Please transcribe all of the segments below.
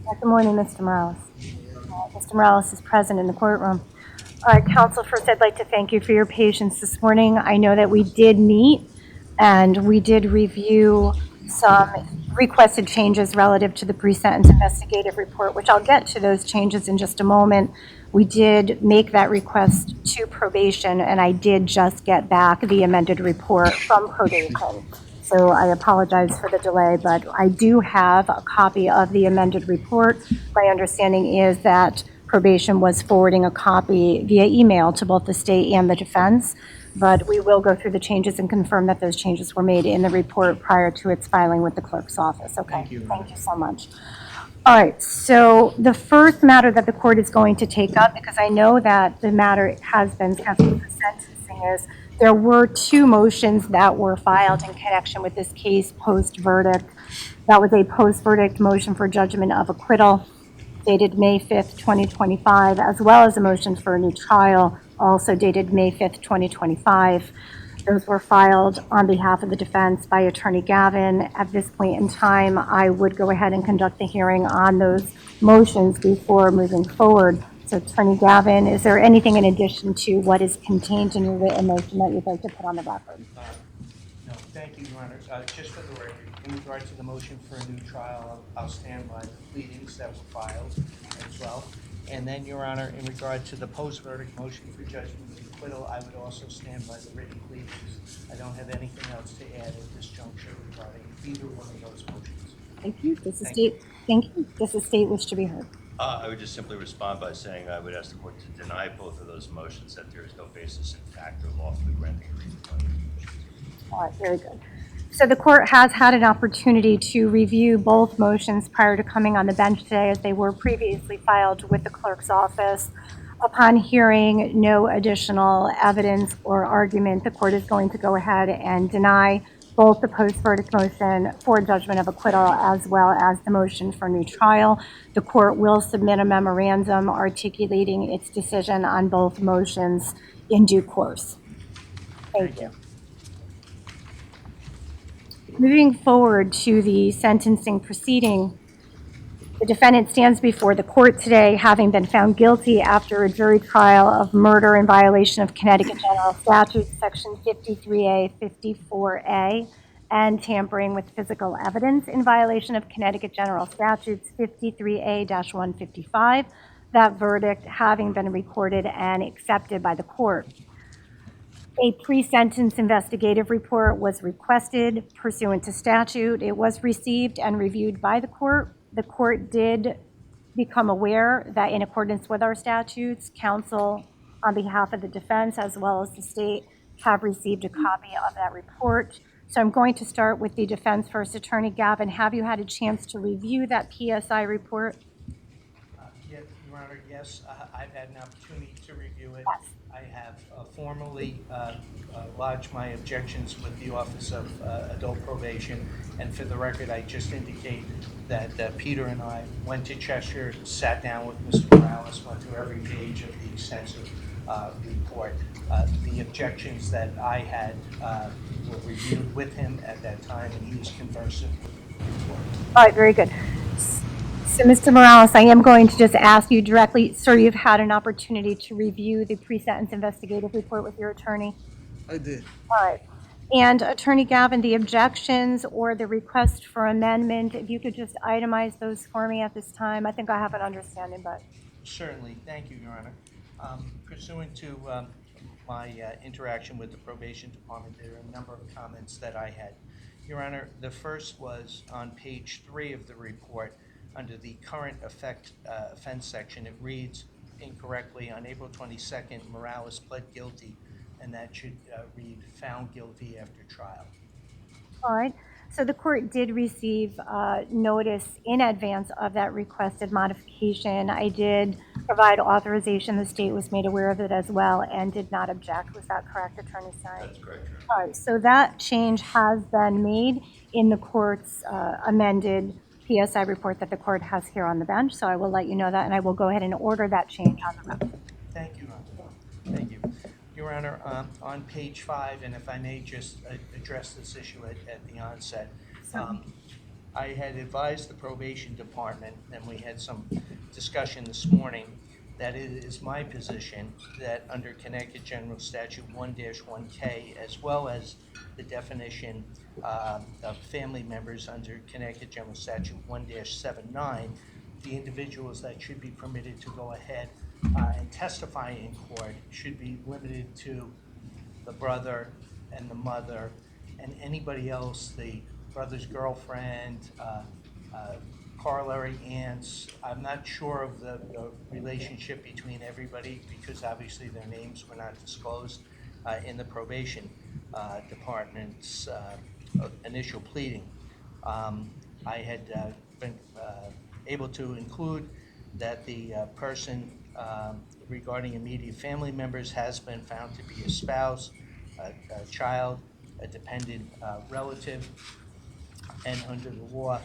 Good morning, Mr. Morales. Mr. Morales is present in the courtroom. Counsel, first I'd like to thank you for your patience this morning. I know that we did meet and we did review some requested changes relative to the pre-sentence investigative report, which I'll get to those changes in just a moment. We did make that request to probation, and I did just get back the amended report from probation. So I apologize for the delay, but I do have a copy of the amended report. My understanding is that probation was forwarding a copy via email to both the state and the defense, but we will go through the changes and confirm that those changes were made in the report prior to its filing with the clerk's office. Okay, thank you so much. All right, so the first matter that the court is going to take up, because I know that the matter has been scheduled for sentencing, is there were two motions that were filed in connection with this case post-verdict. That was a post-verdict motion for judgment of acquittal dated May 5th, 2025, as well as a motion for a new trial, also dated May 5th, 2025. Those were filed on behalf of the defense by Attorney Gavin. At this point in time, I would go ahead and conduct the hearing on those motions before moving forward. So Attorney Gavin, is there anything in addition to what is contained in your written motion that you'd like to put on the record? No, thank you, Your Honor. Just for the record, in regard to the motion for a new trial, I'll stand by the pleadings that were filed as well. And then, Your Honor, in regard to the post-verdict motion for judgment of acquittal, I would also stand by the written pleadings. I don't have anything else to add at this juncture regarding either one of those motions. Thank you. Does the state wish to be heard? I would just simply respond by saying I would ask the court to deny both of those motions, that there is no basis in fact or lawfully granting a reason for those motions. All right, very good. So the court has had an opportunity to review both motions prior to coming on the bench today, as they were previously filed with the clerk's office. Upon hearing no additional evidence or argument, the court is going to go ahead and deny both the post-verdict motion for judgment of acquittal as well as the motion for new trial. The court will submit a memorandum articulating its decision on both motions in due course. Thank you. Moving forward to the sentencing proceeding, the defendant stands before the court today having been found guilty after a jury trial of murder in violation of Connecticut General Statutes Section 53A, 54A, and tampering with physical evidence in violation of Connecticut General Statutes 53A-155, that verdict having been recorded and accepted by the court. A pre-sentence investigative report was requested pursuant to statute. It was received and reviewed by the court. The court did become aware that in accordance with our statutes, counsel on behalf of the defense as well as the state have received a copy of that report. So I'm going to start with the defense first. Attorney Gavin, have you had a chance to review that PSI report? Yes, Your Honor, yes, I've had an opportunity to review it. Yes. I have formally lodged my objections with the Office of Adult Probation, and for the record, I just indicate that Peter and I went to Cheshire, sat down with Mr. Morales, went through every page of the extensive report. The objections that I had were reviewed with him at that time, and he was conversant with the report. All right, very good. So, Mr. Morales, I am going to just ask you directly, sir, you've had an opportunity to review the pre-sentence investigative report with your attorney? I did. All right. And Attorney Gavin, the objections or the request for amendment, if you could just itemize those for me at this time. I think I have an understanding, but. Certainly. Thank you, Your Honor. Pursuant to my interaction with the probation department, there are a number of comments that I had. Your Honor, the first was on page 3 of the report. Under the current offense section, it reads incorrectly, on April 22nd, Morales pled guilty, and that should read found guilty after trial. All right. So the court did receive notice in advance of that requested modification. I did provide authorization. The state was made aware of it as well and did not object. Was that correct, Attorney Stein? That's correct, Your Honor. All right. So that change has been made in the court's amended PSI report that the court has here on the bench. So I will let you know that, and I will go ahead and order that change on the record. Thank you, Your Honor. Thank you. Your Honor, on page 5, and if I may just address this issue at the onset, I had advised the probation department, and we had some discussion this morning, that it is my position that under Connecticut General Statute 1-1K, as well as the definition of family members under Connecticut General Statute 1-79, the individuals that should be permitted to go ahead and testify in court should be limited to the brother and the mother and anybody else, the brother's girlfriend, corollary aunts. I'm not sure of the relationship between everybody because obviously their names were not disclosed in the probation department's initial pleading. I had been able to include that the person regarding immediate family members has been found to be a spouse, a child, a dependent relative, and under the law,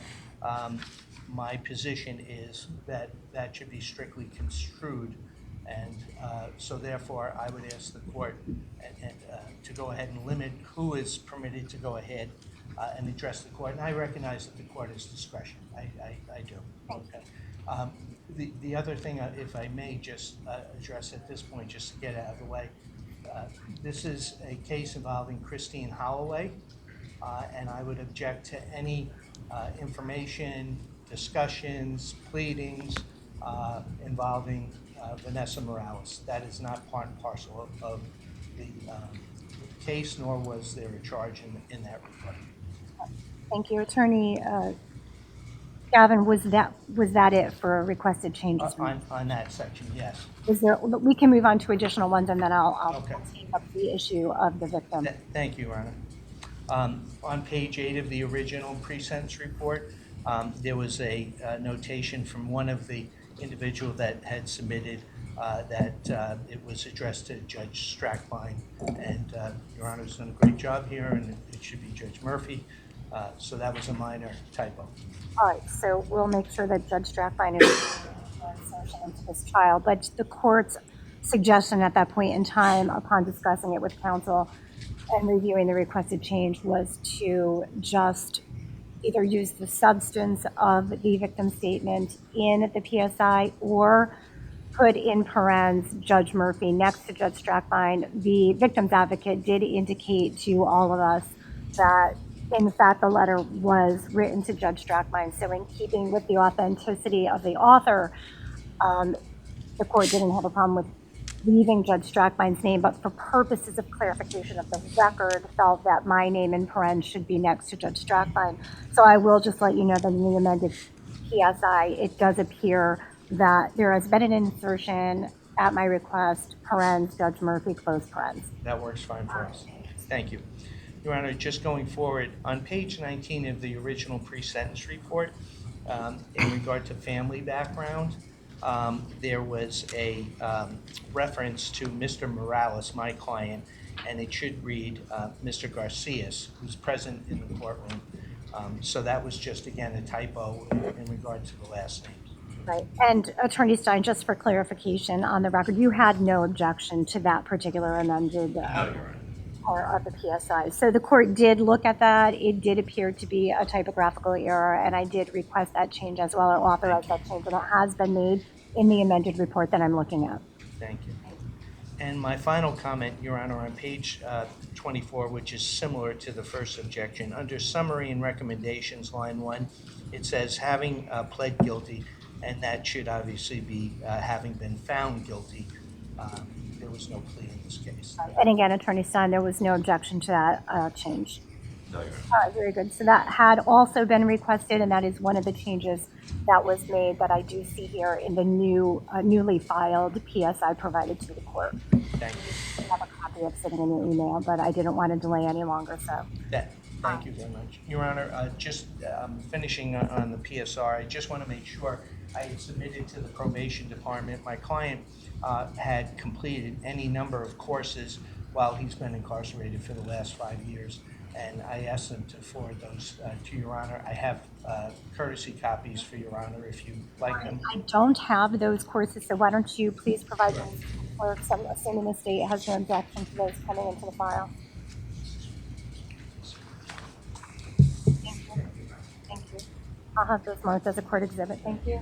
my position is that that should be strictly construed, and so therefore I would ask the court to go ahead and limit who is permitted to go ahead and address the court, and I recognize that the court has discretion. I do. Okay. The other thing, if I may just address at this point, just to get out of the way, this is a case involving Christine Holloway, and I would object to any information, discussions, pleadings involving Vanessa Morales. That is not part and parcel of the case, nor was there a charge in that regard. Thank you, Attorney Gavin. Was that it for requested changes? On that section, yes. Is there? We can move on to additional ones, and then I'll Okay. take up the issue of the victim. Thank you, Your Honor. On page 8 of the original pre-sentence report, there was a notation from one of the individual that had submitted that it was addressed to Judge Strackbein, and Your Honor's done a great job here, and it should be Judge Murphy. So that was a minor typo. All right, so we'll make sure that Judge Strackbein is insertion into this trial. But the court's suggestion at that point in time, upon discussing it with counsel and reviewing the requested change, was to just either use the substance of the victim statement in the PSI or put in parens Judge Murphy next to Judge Strackbein. The victim's advocate did indicate to all of us that, in fact, the letter was written to Judge Strackbein. So in keeping with the authenticity of the author, the court didn't have a problem with leaving Judge Strackbein's name, but for purposes of clarification of the record, felt that my name in parens should be next to Judge Strackbein. So I will just let you know that in the amended PSI, it does appear that there has been an insertion at my request, parens, Judge Murphy, close parens. That works fine for us. Thank you. Your Honor, just going forward, on page 19 of the original pre-sentence report, in regard to family background, there was a reference to Mr. Morales, my client, and it should read Mr. Garcias, who's present in the courtroom. So that was just, again, a typo in regard to the last names. Right. And Attorney Stein, just for clarification on the record, you had no objection to that particular amended part of the PSI. So the court did look at that. It did appear to be a typographical error, and I did request that change as well, or authorize that change, and it has been made in the amended report that I'm looking at. Thank you. And my final comment, Your Honor, on page 24, which is similar to the first objection, under summary and recommendations, line 1, it says having pled guilty, and that should obviously be having been found guilty. There was no plea in this case. And again, Attorney Stein, there was no objection to that change. No, Your Honor. All right, very good. So that had also been requested, and that is one of the changes that was made that I do see here in the newly filed PSI provided to the court. Thank you. I have a copy of sitting in the email, but I didn't want to delay any longer, so. Thank you very much. Your Honor, just finishing on the PSR, I just want to make sure I had submitted to the probation department. My client had completed any number of courses while he's been incarcerated for the last 5 years, and I asked them to forward those to Your Honor. I have courtesy copies for Your Honor if you like them. I don't have those courses, so why don't you please provide those to the clerk, assuming the state has no objection to those coming into the file. Thank you. Thank you. I'll have those marked as a court exhibit. Thank you.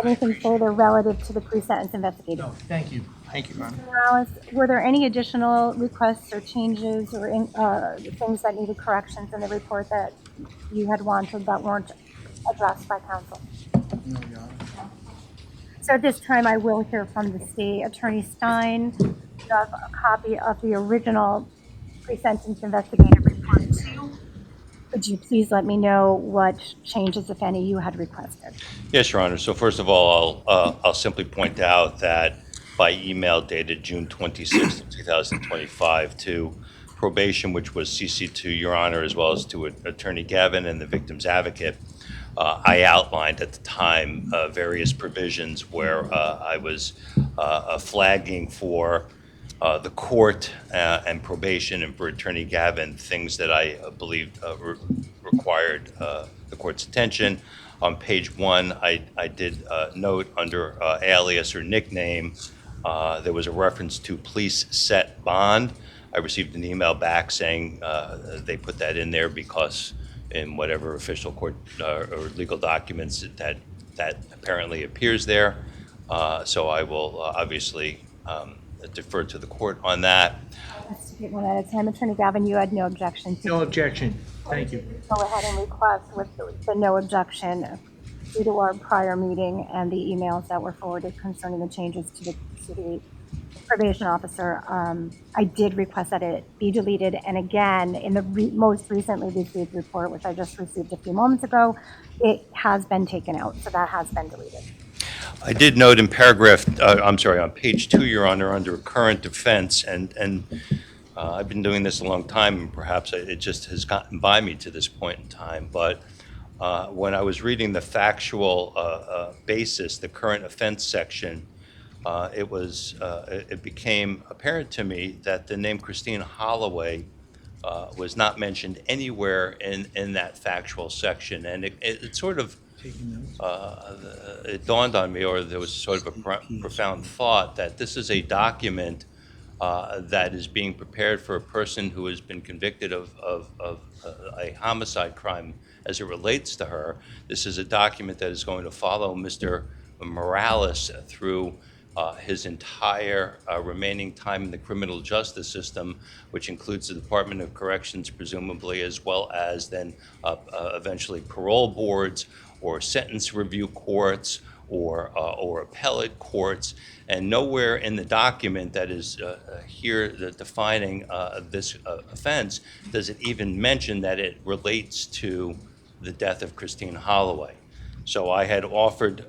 Anything further relative to the pre-sentence investigation? No, thank you. Thank you, Your Honor. Mr. Morales, were there any additional requests or changes or things that needed corrections in the report that you had wanted that weren't addressed by counsel? No, Your Honor. So at this time, I will hear from the state. Attorney Stein, you have a copy of the original pre-sentence investigative report too. Could you please let me know what changes, if any, you had requested? Yes, Your Honor. So first of all, I'll simply point out that by email dated June 26th of 2025 to probation, which was CC to Your Honor, as well as to Attorney Gavin and the victim's advocate, I outlined at the time various provisions where I was flagging for the court and probation, and for Attorney Gavin, things that I believed required the court's attention. On page 1, I did note under alias or nickname, there was a reference to police set bond. I received an email back saying they put that in there because in whatever official court or legal documents that apparently appears there. So I will obviously defer to the court on that. Let's take one at a time. Attorney Gavin, you had no objection to. No objection. Thank you. Go ahead and request with the no objection due to our prior meeting and the emails that were forwarded concerning the changes to the probation officer. I did request that it be deleted, and again, in the most recently received report, which I just received a few moments ago, it has been taken out, so that has been deleted. I did note in paragraph, on page 2, Your Honor, under current offense, and I've been doing this a long time, and perhaps it just has gotten by me to this point in time, but when I was reading the factual basis, the current offense section, it became apparent to me that the name Christine Holloway was not mentioned anywhere in that factual section, and it sort of it dawned on me, or there was sort of a profound thought that this is a document that is being prepared for a person who has been convicted of a homicide crime as it relates to her. This is a document that is going to follow Mr. Morales through his entire remaining time in the criminal justice system, which includes the Department of Corrections, presumably, as well as then eventually parole boards or sentence review courts or appellate courts. And nowhere in the document that is here defining this offense does it even mention that it relates to the death of Christine Holloway. So I had offered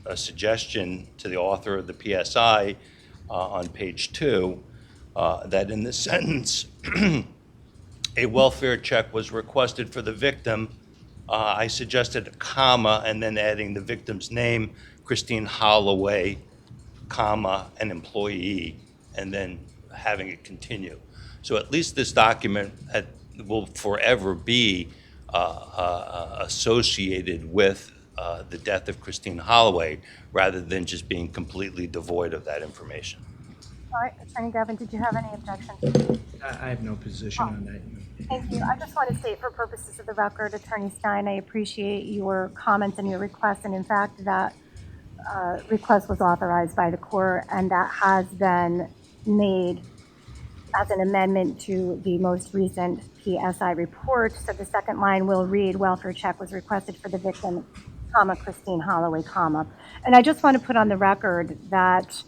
a suggestion to the author of the PSI on page 2 that in the sentence, a welfare check was requested for the victim. I suggested a comma and then adding the victim's name, Christine Holloway, comma, an employee, and then having it continue. So at least this document will forever be associated with the death of Christine Holloway, rather than just being completely devoid of that information. All right, Attorney Gavin, did you have any objections? I have no position on that. Thank you. I just want to state for purposes of the record, Attorney Stein, I appreciate your comments and your requests, and in fact, that request was authorized by the court, and that has been made as an amendment to the most recent PSI report. So the second line will read, welfare check was requested for the victim, comma, Christine Holloway, comma. And I just want to put on the record that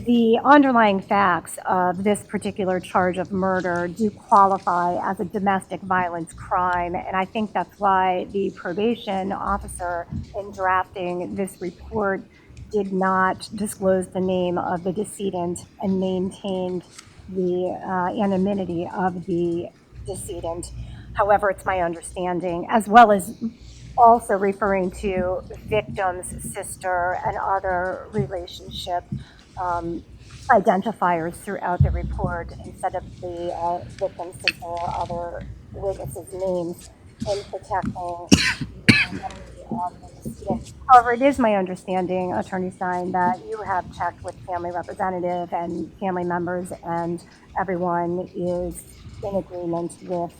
the underlying facts of this particular charge of murder do qualify as a domestic violence crime, and I think that's why the probation officer in drafting this report did not disclose the name of the decedent and maintained the anonymity of the decedent. However, it's my understanding, as well as also referring to victim's sister and other relationship identifiers throughout the report instead of the victim's sister or other witnesses' names in protecting the identity of the However, it is my understanding, Attorney Stein, that you have checked with family representative and family members, and everyone is in agreement with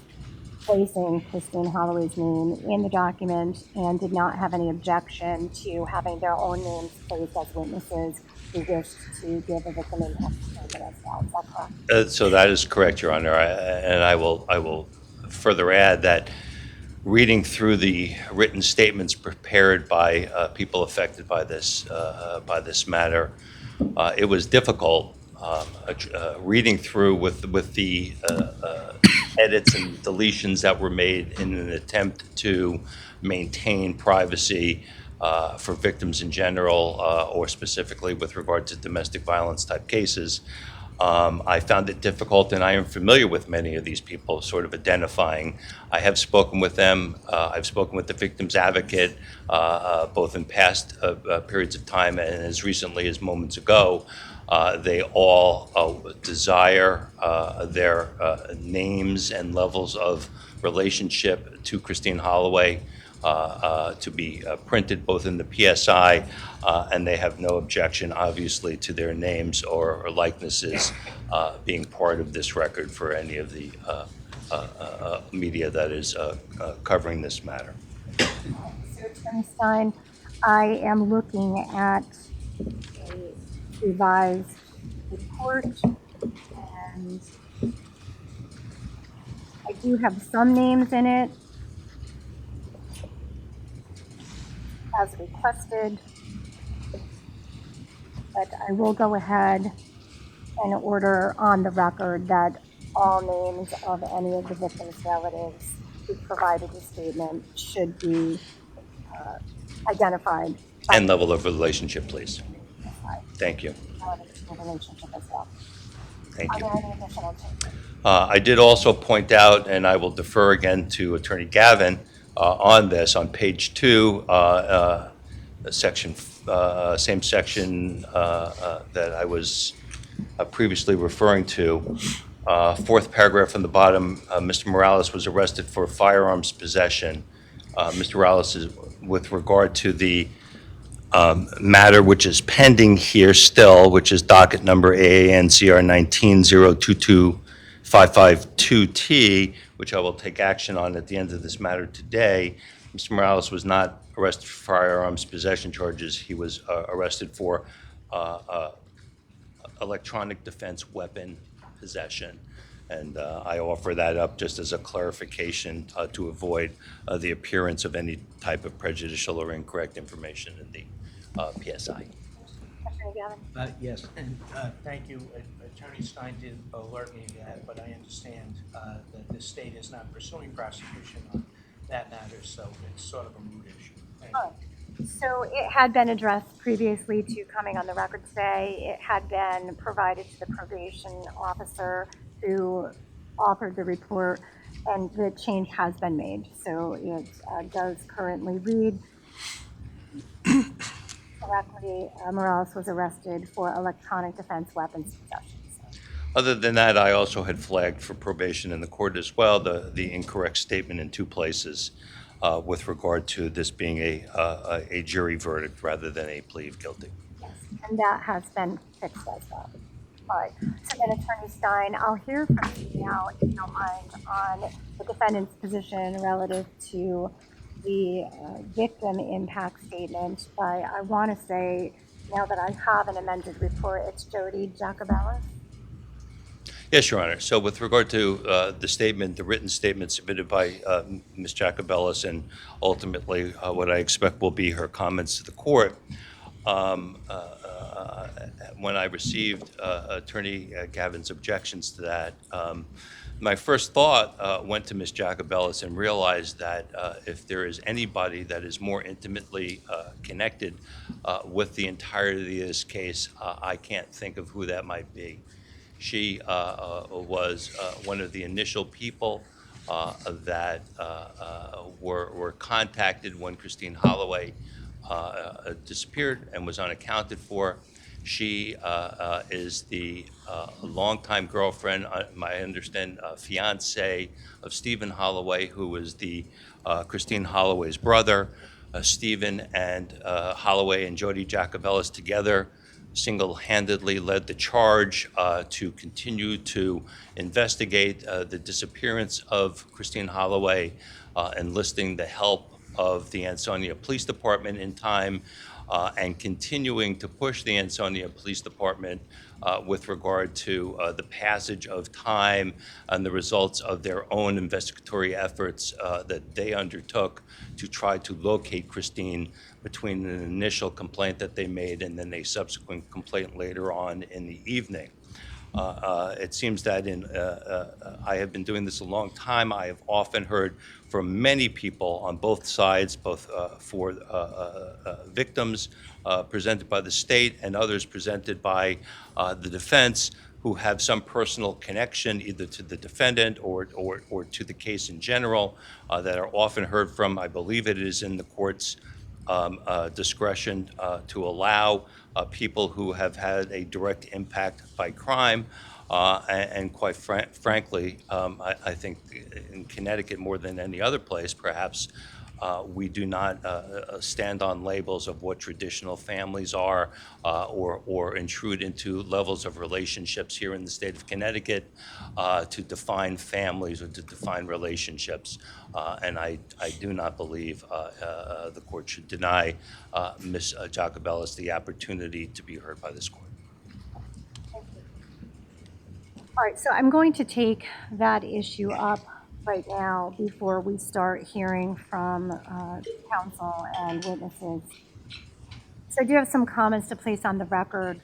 placing Christine Holloway's name in the document and did not have any objection to having their own names placed as witnesses who wished to give a victim impact statement as well. Is that correct? So that is correct, Your Honor. And I will further add that reading through the written statements prepared by people affected by this matter, it was difficult reading through with the edits and deletions that were made in an attempt to maintain privacy for victims in general, or specifically with regard to domestic violence type cases. I found it difficult, and I am familiar with many of these people, sort of identifying. I have spoken with them. I've spoken with the victim's advocate, both in past periods of time and as recently as moments ago. They all desire their names and levels of relationship to Christine Holloway to be printed both in the PSI, and they have no objection, obviously, to their names or likenesses being part of this record for any of the media that is covering this matter. So, Attorney Stein, I am looking at a revised report, and I do have some names in it as requested, but I will go ahead and order on the record that all names of any of the victims' relatives who provided a statement should be identified. And level of relationship, please. Thank you. Relative to the relationship as well. Thank Are you. there any additional changes? I did also point out, and I will defer again to Attorney Gavin on this, on page 2, section, same section that I was previously referring to. Fourth paragraph from the bottom, Mr. Morales was arrested for firearms possession. Mr. Morales is, with regard to the matter which is pending here still, which is docket number AANCR 19-022552T, which I will take action on at the end of this matter today. Mr. Morales was not arrested for firearms possession charges. He was arrested for electronic defense weapon possession. And I offer that up just as a clarification to avoid the appearance of any type of prejudicial or incorrect information in the PSI. Attorney Gavin? Yes. And thank you. Attorney Stein did alert me to that, but I understand that the state is not pursuing prosecution on that matter, so it's sort of a moot issue. Thank you. Oh, so it had been addressed previously to coming on the record today. It had been provided to the probation officer who authored the report, and the change has been made. So it does currently read correctly, Morales was arrested for electronic defense weapons possession. So, Other than that, I also had flagged for probation in the court as well, the incorrect statement in 2 places with regard to this being a jury verdict rather than a plea of guilty. yes, and that has been fixed as well. All right, so then Attorney Stein, I'll hear from you now, if you don't mind, on the defendant's position relative to the victim impact statement. But I want to say, now that I have an amended report, it's Jody Jacobellis. Yes, Your Honor. So with regard to the statement, the written statement submitted by Ms. Jacobellis, and ultimately what I expect will be her comments to the court, when I received Attorney Gavin's objections to that, my first thought went to Ms. Jacobellis and realized that if there is anybody that is more intimately connected with the entirety of this case, I can't think of who that might be. She was one of the initial people that were contacted when Christine Holloway disappeared and was unaccounted for. She is the longtime girlfriend, I understand, fiance of Stephen Holloway, who was the Christine Holloway's brother. Stephen and Holloway and Jody Jacobellis together single-handedly led the charge to continue to investigate the disappearance of Christine Holloway, enlisting the help of the Ansonia Police Department in time, and continuing to push the Ansonia Police Department with regard to the passage of time and the results of their own investigatory efforts that they undertook to try to locate Christine between an initial complaint that they made and then a subsequent complaint later on in the evening. It seems that I have been doing this a long time. I have often heard from many people on both sides, both for victims presented by the state and others presented by the defense, who have some personal connection either to the defendant or to the case in general, that are often heard from. I believe it is in the court's discretion to allow people who have had a direct impact by crime. And quite frankly, I think in Connecticut more than any other place, perhaps, we do not stand on labels of what traditional families are or intrude into levels of relationships here in the state of Connecticut to define families or to define relationships. And I do not believe the court should deny Ms. Jacobellis the opportunity to be heard by this court. All right, so I'm going to take that issue up right now before we start hearing from counsel and witnesses. So I do have some comments to place on the record.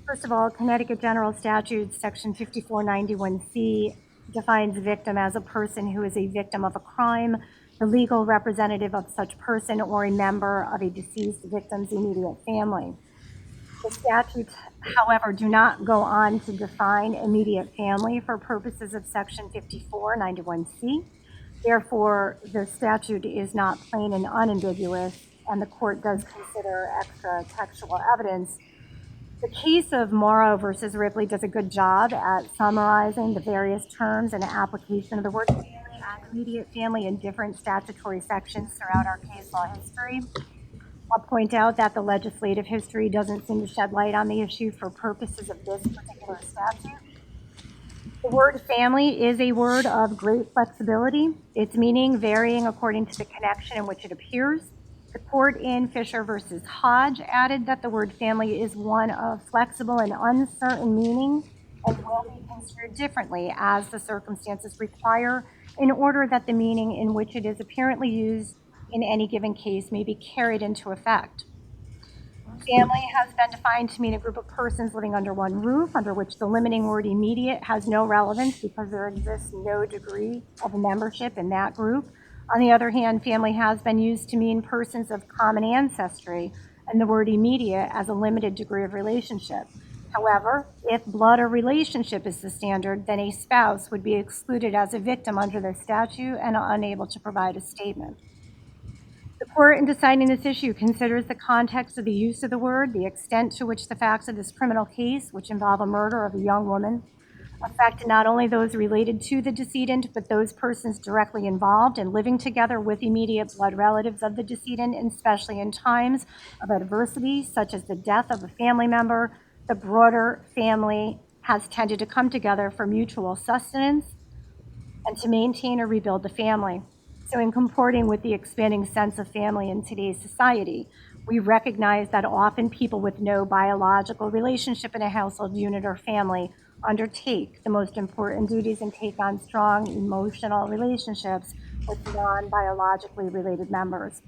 First of all, Connecticut General Statute, Section 5491C, defines victim as a person who is a victim of a crime, the legal representative of such person, or a member of a deceased victim's immediate family. The statutes, however, do not go on to define immediate family for purposes of Section 5491C. Therefore, the statute is not plain and unambiguous, and the court does consider extra textual evidence. The case of Morrow versus Ripley does a good job at summarizing the various terms and application of the word family and immediate family in different statutory sections throughout our case law history. I'll point out that the legislative history doesn't seem to shed light on the issue for purposes of this particular statute. The word family is a word of great flexibility, its meaning varying according to the connection in which it appears. The court in Fisher versus Hodge added that the word family is one of flexible and uncertain meaning and will be construed differently as the circumstances require in order that the meaning in which it is apparently used in any given case may be carried into effect. Family has been defined to mean a group of persons living under one roof, under which the limiting word immediate has no relevance because there exists no degree of membership in that group. On the other hand, family has been used to mean persons of common ancestry, and the word immediate as a limited degree of relationship. However, if blood or relationship is the standard, then a spouse would be excluded as a victim under the statute and unable to provide a statement. The court, in deciding this issue, considers the context of the use of the word, the extent to which the facts of this criminal case, which involve a murder of a young woman, affect not only those related to the decedent, but those persons directly involved in living together with immediate blood relatives of the decedent, especially in times of adversity, such as the death of a family member. The broader family has tended to come together for mutual sustenance and to maintain or rebuild the family. So in comporting with the expanding sense of family in today's society, we recognize that often people with no biological relationship in a household unit or family undertake the most important duties and take on strong emotional relationships with non-biologically related members.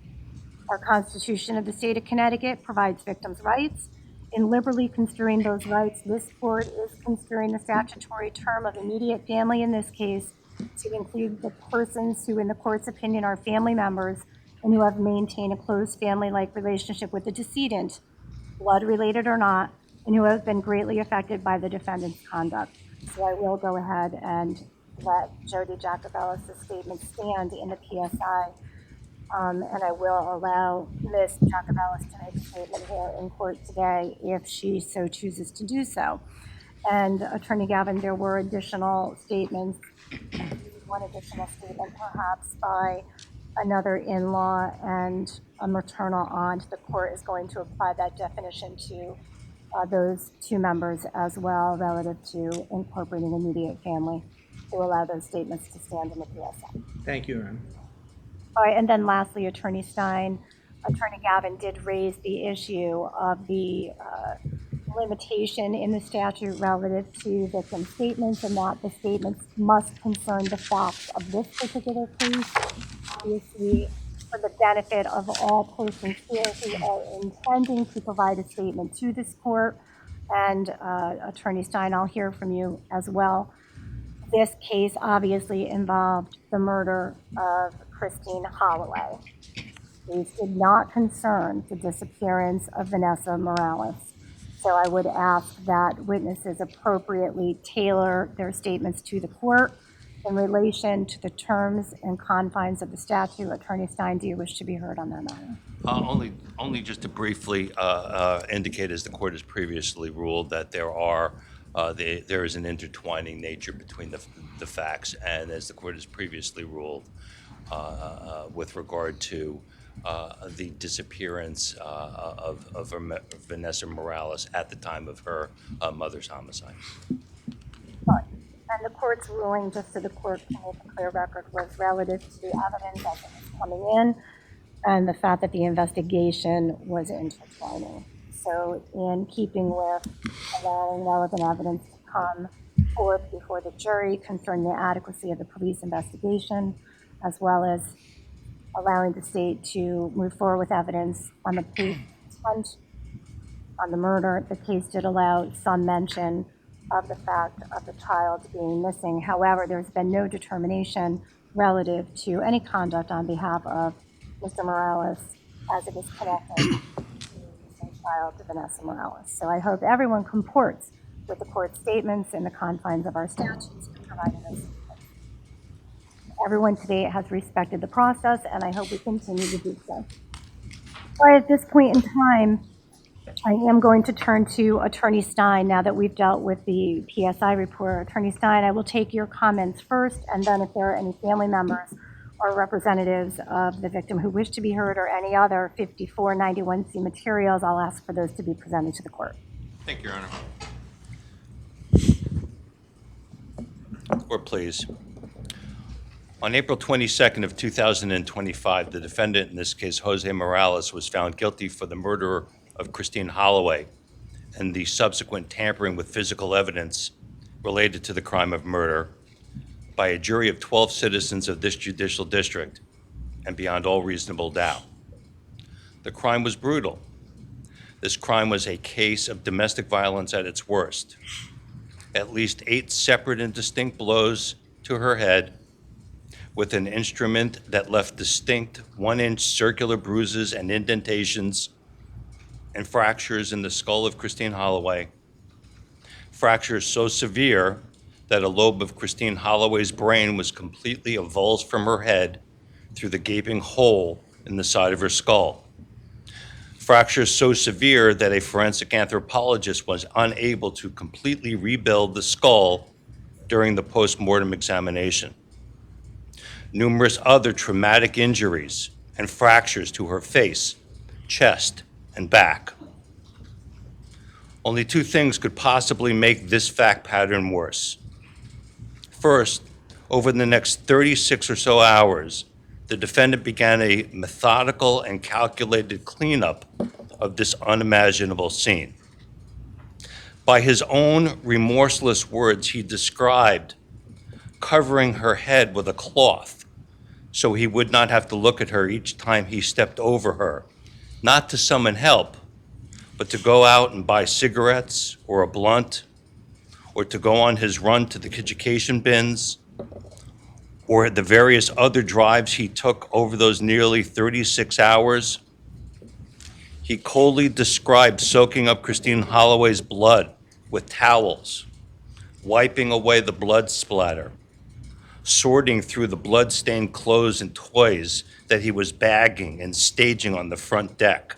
Our Constitution of the State of Connecticut provides victims' rights. In liberally construing those rights, this court is construing the statutory term of immediate family in this case to include the persons who, in the court's opinion, are family members and who have maintained a close family-like relationship with the decedent, blood-related or not, and who have been greatly affected by the defendant's conduct. So I will go ahead and let Jody Jacobellis' statement stand in the PSI, and I will allow Ms. Jacobellis to make a statement here in court today if she so chooses to do so. And Attorney Gavin, there were additional statements, one additional statement perhaps by another in-law and a maternal aunt, the court is going to apply that definition to those two members as well relative to incorporating immediate family to allow those statements to stand in the PSI. Thank you, Your Honor. All right, and then lastly, Attorney Stein, Attorney Gavin did raise the issue of the limitation in the statute relative to victim statements, and that the statements must concern the facts of this particular case. Obviously, for the benefit of all persons here who are intending to provide a statement to this court, and Attorney Stein, I'll hear from you as well. This case obviously involved the murder of Christine Holloway. These did not concern the disappearance of Vanessa Morales. So I would ask that witnesses appropriately tailor their statements to the court in relation to the terms and confines of the statute. Attorney Stein, do you wish to be heard on that matter? Only just to briefly indicate, as the court has previously ruled, that there is an intertwining nature between the facts, and as the court has previously ruled with regard to the disappearance of Vanessa Morales at the time of her mother's homicide. And the court's ruling, just so the court can make a clear record, was relative to the evidence as it was coming in and the fact that the investigation was intertwining. So in keeping with allowing relevant evidence to come forth before the jury concerning the adequacy of the police investigation, as well as allowing the state to move forward with evidence on the police hunt on the murder, the case did allow some mention of the fact of the child being missing. However, there's been no determination relative to any conduct on behalf of Mr. Morales as it is connected to the missing child, Vanessa Morales. So I hope everyone comports with the court's statements in the confines of our statutes and providing those statements. Everyone today has respected the process, and I hope we continue to do so. All right, at this point in time, I am going to turn to Attorney Stein now that we've dealt with the PSI report. Attorney Stein, I will take your comments first, and then if there are any family members or representatives of the victim who wish to be heard or any other 5491C materials, I'll ask for those to be presented to the court. Thank you, Your Honor. Court, please. On April 22nd of 2025, the defendant, in this case Jose Morales, was found guilty for the murder of Christine Holloway and the subsequent tampering with physical evidence related to the crime of murder by a jury of 12 citizens of this judicial district and beyond all reasonable doubt. The crime was brutal. This crime was a case of domestic violence at its worst. At least 8 separate and distinct blows to her head with an instrument that left distinct 1-inch circular bruises and indentations and fractures in the skull of Christine Holloway, fractures so severe that a lobe of Christine Holloway's brain was completely avulsed from her head through the gaping hole in the side of her skull. Fractures so severe that a forensic anthropologist was unable to completely rebuild the skull during the post-mortem examination. Numerous other traumatic injuries and fractures to her face, chest, and back. Only 2 things could possibly make this fact pattern worse. First, over the next 36 or so hours, the defendant began a methodical and calculated cleanup of this unimaginable scene. By his own remorseless words, he described covering her head with a cloth so he would not have to look at her each time he stepped over her, not to summon help, but to go out and buy cigarettes or a blunt, or to go on his run to the education bins, or the various other drives he took over those nearly 36 hours. He coldly described soaking up Christine Holloway's blood with towels, wiping away the blood splatter, sorting through the blood-stained clothes and toys that he was bagging and staging on the front deck,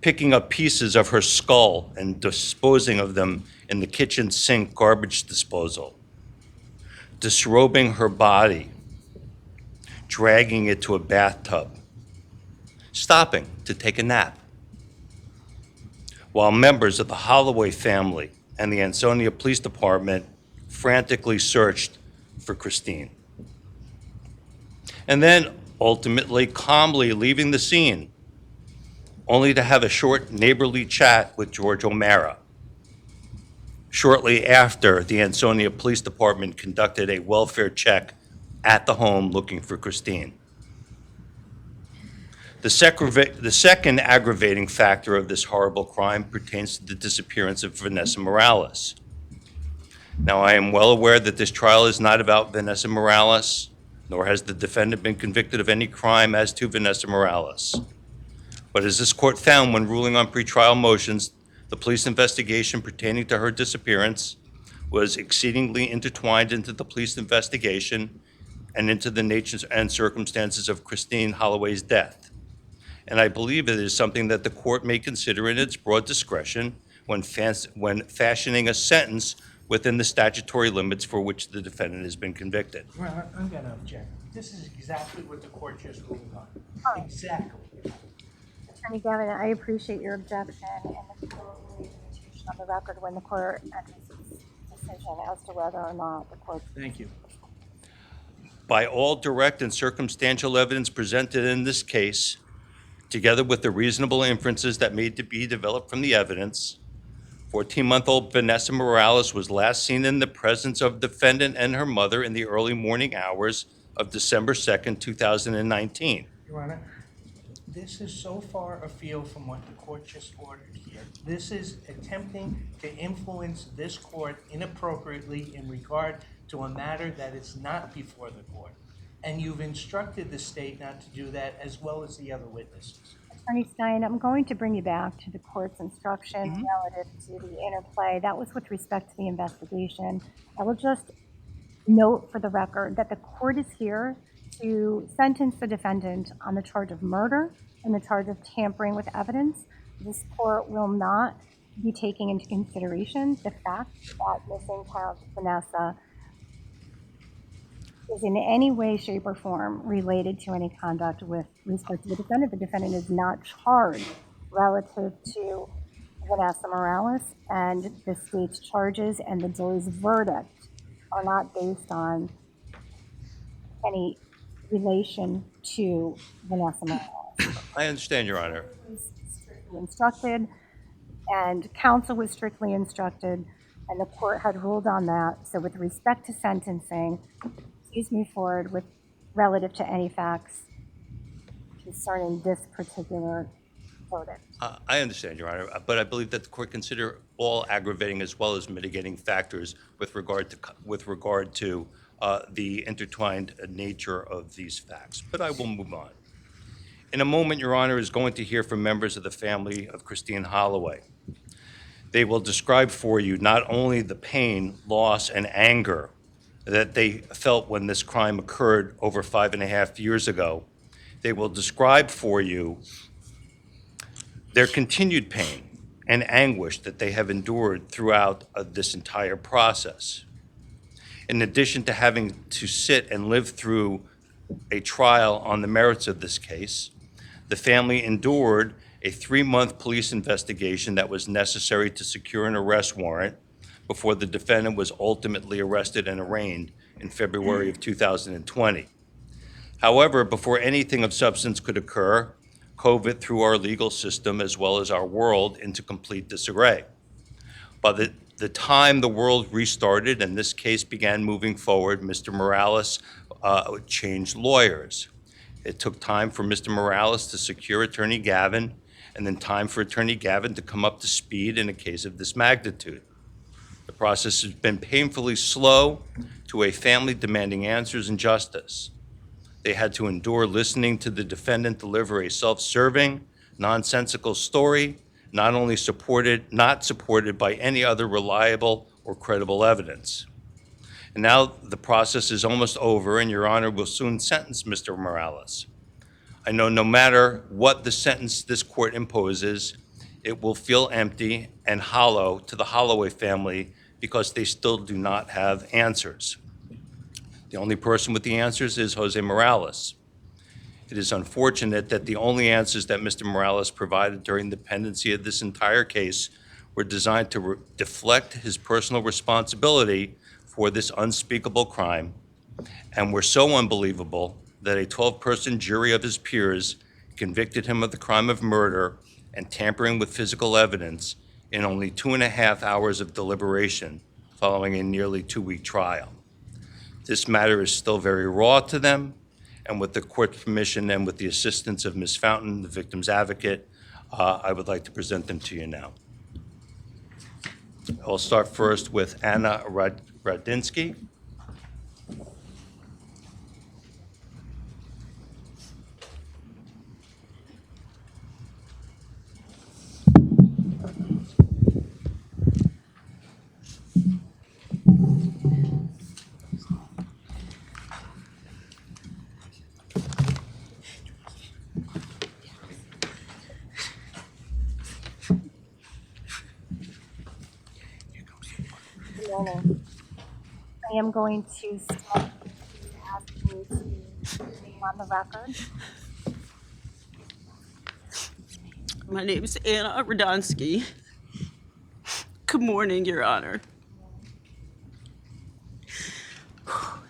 picking up pieces of her skull and disposing of them in the kitchen sink garbage disposal, disrobing her body, dragging it to a bathtub, stopping to take a nap, while members of the Holloway family and the Ansonia Police Department frantically searched for Christine. And then ultimately calmly leaving the scene, only to have a short neighborly chat with George O'Mara. Shortly after, the Ansonia Police Department conducted a welfare check at the home looking for Christine. The second aggravating factor of this horrible crime pertains to the disappearance of Vanessa Morales. Now, I am well aware that this trial is not about Vanessa Morales, nor has the defendant been convicted of any crime as to Vanessa Morales. But as this court found when ruling on pretrial motions, the police investigation pertaining to her disappearance was exceedingly intertwined into the police investigation and into the nature and circumstances of Christine Holloway's death. And I believe it is something that the court may consider in its broad discretion when fashioning a sentence within the statutory limits for which the defendant has been convicted. Well, I'm going to object. This is exactly what the court just ruled on. Exactly. Attorney Gavin, I appreciate your objection and the limitation on the record when the court enters its decision as to whether or not the court. Thank you. By all direct and circumstantial evidence presented in this case, together with the reasonable inferences that may be developed from the evidence, 14-month-old Vanessa Morales was last seen in the presence of defendant and her mother in the early morning hours of December 2nd, 2019. Your Honor, this is so far afield from what the court just ordered here. This is attempting to influence this court inappropriately in regard to a matter that is not before the court. And you've instructed the state not to do that, as well as the other witnesses. Attorney Stein, I'm going to bring you back to the court's instruction relative to the interplay. That was with respect to the investigation. I will just note for the record that the court is here to sentence the defendant on the charge of murder and the charge of tampering with evidence. This court will not be taking into consideration the fact that missing child Vanessa is in any way, shape, or form related to any conduct with respect to the defendant. The defendant is not charged relative to Vanessa Morales, and the state's charges and the jury's verdict are not based on any relation to Vanessa Morales. I understand, Your Honor. Strictly instructed, and counsel was strictly instructed, and the court had ruled on that. So with respect to sentencing, please move forward with relative to any facts concerning this particular verdict. I understand, Your Honor, but I believe that the court consider all aggravating as well as mitigating factors with regard to the intertwined nature of these facts. But I will move on. In a moment, Your Honor is going to hear from members of the family of Christine Holloway. They will describe for you not only the pain, loss, and anger that they felt when this crime occurred over 5.5 years ago. They will describe for you their continued pain and anguish that they have endured throughout this entire process. In addition to having to sit and live through a trial on the merits of this case, the family endured a 3-month police investigation that was necessary to secure an arrest warrant before the defendant was ultimately arrested and arraigned in February of 2020. However, before anything of substance could occur, COVID threw our legal system as well as our world into complete disarray. By the time the world restarted and this case began moving forward, Mr. Morales changed lawyers. It took time for Mr. Morales to secure Attorney Gavin, and then time for Attorney Gavin to come up to speed in a case of this magnitude. The process has been painfully slow to a family demanding answers and justice. They had to endure listening to the defendant deliver a self-serving, nonsensical story, not supported by any other reliable or credible evidence. And now the process is almost over, and Your Honor will soon sentence Mr. Morales. I know no matter what the sentence this court imposes, it will feel empty and hollow to the Holloway family because they still do not have answers. The only person with the answers is Jose Morales. It is unfortunate that the only answers that Mr. Morales provided during the pendency of this entire case were designed to deflect his personal responsibility for this unspeakable crime, and were so unbelievable that a 12-person jury of his peers convicted him of the crime of murder and tampering with physical evidence in only 2.5 hours of deliberation following a nearly 2-week trial. This matter is still very raw to them, and with the court's permission and with the assistance of Ms. Fountain, the victim's advocate, I would like to present them to you now. I'll start first with Anna Radinsky. I am going to start asking you to name on the record. My name is Anna Radonsky. Good morning, Your Honor.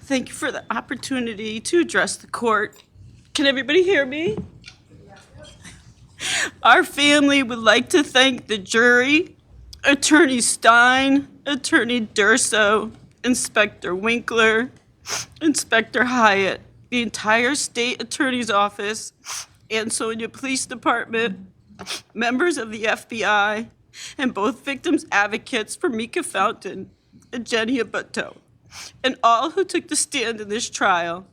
Thank you for the opportunity to address the court. Can everybody hear me? Our family would like to thank the jury, Attorney Stein, Attorney Durso, Inspector Winkler, Inspector Hyatt, the entire state attorney's office, Ansonia Police Department, members of the FBI, and both victims' advocates for Mika Fountain and Jenny Abuto, and all who took the stand in this trial.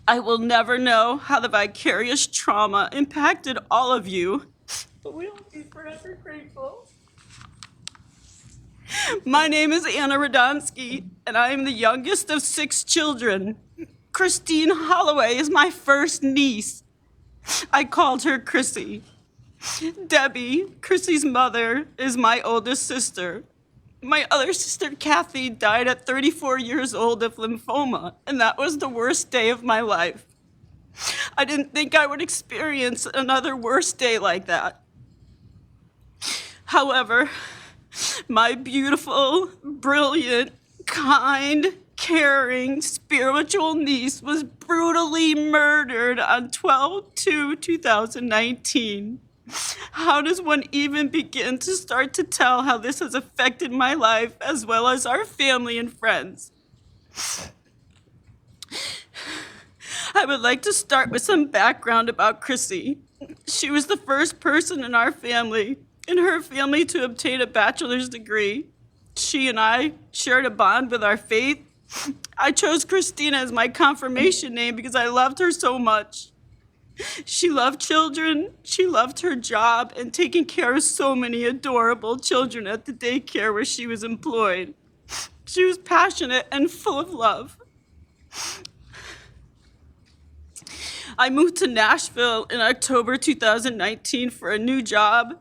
I will never know how the vicarious trauma impacted all of you, but we will be forever grateful. My name is Anna Radonsky, and I am the youngest of 6 children. Christine Holloway is my first niece. I called her Chrissy. Debbie, Chrissy's mother, is my oldest sister. My other sister, Kathy, died at 34 years old of lymphoma, and that was the worst day of my life. I didn't think I would experience another worse day like that. However, my beautiful, brilliant, kind, caring, spiritual niece was brutally murdered on 12/2/2019. How does one even begin to start to tell how this has affected my life as well as our family and friends? I would like to start with some background about Chrissy. She was the first person in our family, in her family, to obtain a bachelor's degree. She and I shared a bond with our faith. I chose Christina as my confirmation name because I loved her so much. She loved children, she loved her job, and taking care of so many adorable children at the daycare where she was employed. She was passionate and full of love. I moved to Nashville in October 2019 for a new job,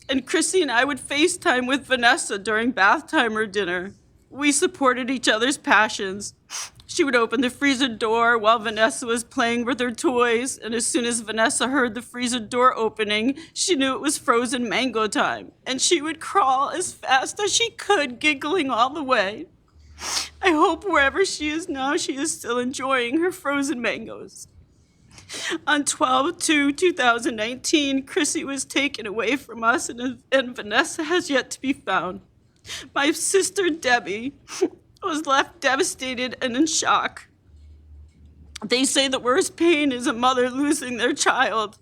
and Chrissy and I would FaceTime with Vanessa during bath time or dinner. We supported each other's passions. She would open the freezer door while Vanessa was playing with her toys, and as soon as Vanessa heard the freezer door opening, she knew it was frozen mango time, and she would crawl as fast as she could, giggling all the way. I hope wherever she is now, she is still enjoying her frozen mangoes. On 12/2/2019, Chrissy was taken away from us, and Vanessa has yet to be found. My sister, Debbie, was left devastated and in shock. They say the worst pain is a mother losing their child.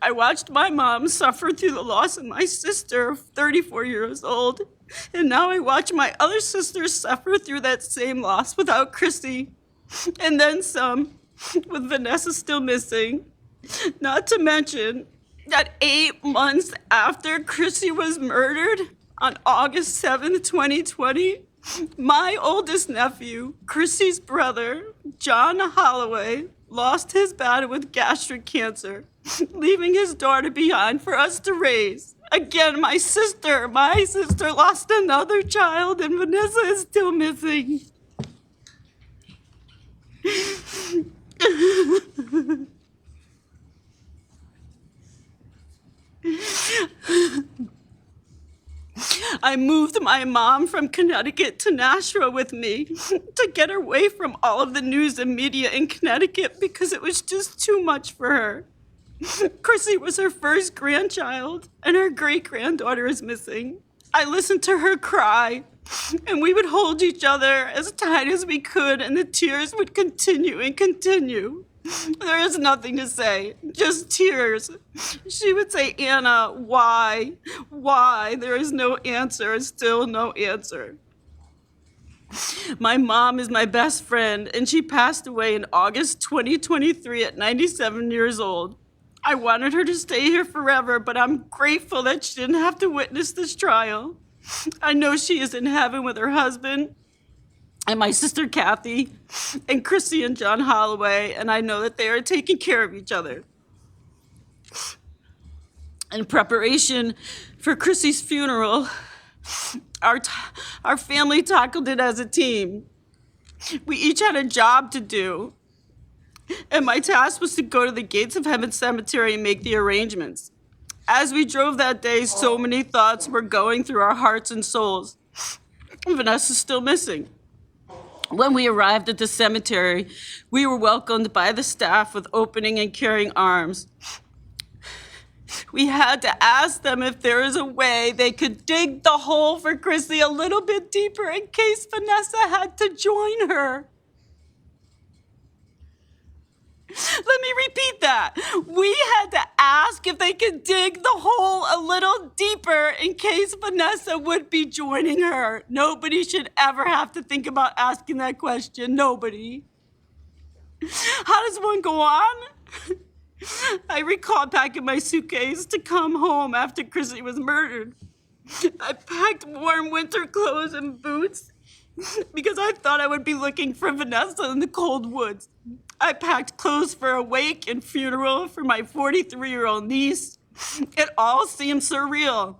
I watched my mom suffer through the loss of my sister, 34 years old, and now I watch my other sisters suffer through that same loss without Chrissy, and then some, with Vanessa still missing. Not to mention that 8 months after Chrissy was murdered, on August 7th, 2020, my oldest nephew, Chrissy's brother, John Holloway, lost his battle with gastric cancer, leaving his daughter behind for us to raise. Again, my sister lost another child, and Vanessa is still missing. I moved my mom from Connecticut to Nashville with me to get her away from all of the news and media in Connecticut because it was just too much for her. Chrissy was her first grandchild, and her great-granddaughter is missing. I listened to her cry, and we would hold each other as tight as we could, and the tears would continue and continue. There is nothing to say, just tears. She would say, Anna, why? Why? There is no answer, still no answer. My mom is my best friend, and she passed away in August 2023 at 97 years old. I wanted her to stay here forever, but I'm grateful that she didn't have to witness this trial. I know she is in heaven with her husband and my sister Kathy and Chrissy and John Holloway, and I know that they are taking care of each other. In preparation for Chrissy's funeral, our family tackled it as a team. We each had a job to do, and my task was to go to the Gates of Heaven Cemetery and make the arrangements. As we drove that day, so many thoughts were going through our hearts and souls. Vanessa's still missing. When we arrived at the cemetery, we were welcomed by the staff with opening and caring arms. We had to ask them if there is a way they could dig the hole for Chrissy a little bit deeper in case Vanessa had to join her. Let me repeat that. We had to ask if they could dig the hole a little deeper in case Vanessa would be joining her. Nobody should ever have to think about asking that question. Nobody. How does one go on? I recall packing my suitcase to come home after Chrissy was murdered. I packed warm winter clothes and boots because I thought I would be looking for Vanessa in the cold woods. I packed clothes for a wake and funeral for my 43-year-old niece. It all seemed surreal.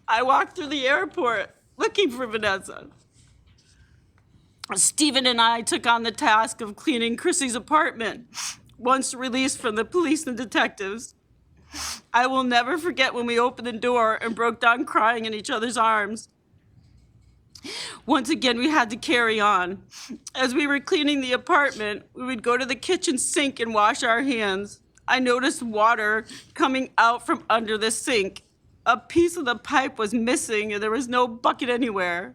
I walked through the airport looking for Vanessa. Stephen and I took on the task of cleaning Chrissy's apartment once released from the police and detectives. I will never forget when we opened the door and broke down crying in each other's arms. Once again, we had to carry on. As we were cleaning the apartment, we would go to the kitchen sink and wash our hands. I noticed water coming out from under the sink. A piece of the pipe was missing and there was no bucket anywhere.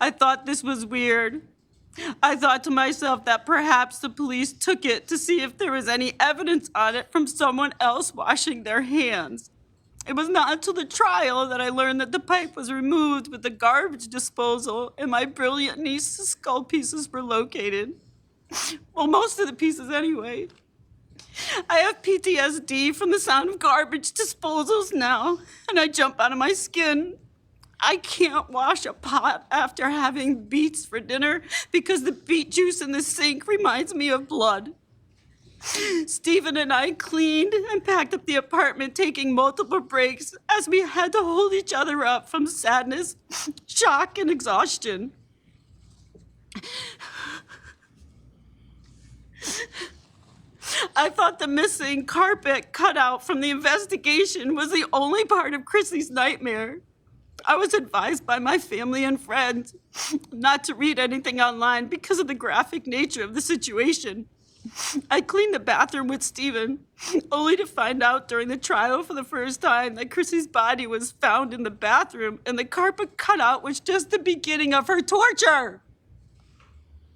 I thought this was weird. I thought to myself that perhaps the police took it to see if there was any evidence on it from someone else washing their hands. It was not until the trial that I learned that the pipe was removed with the garbage disposal and my brilliant niece's skull pieces were located. Well, most of the pieces anyway. I have PTSD from the sound of garbage disposals now, and I jump out of my skin. I can't wash a pot after having beets for dinner because the beet juice in the sink reminds me of blood. Stephen and I cleaned and packed up the apartment, taking multiple breaks as we had to hold each other up from sadness, shock, and exhaustion. I thought the missing carpet cutout from the investigation was the only part of Chrissy's nightmare. I was advised by my family and friends not to read anything online because of the graphic nature of the situation. I cleaned the bathroom with Stephen, only to find out during the trial for the first time that Chrissy's body was found in the bathroom and the carpet cutout was just the beginning of her torture.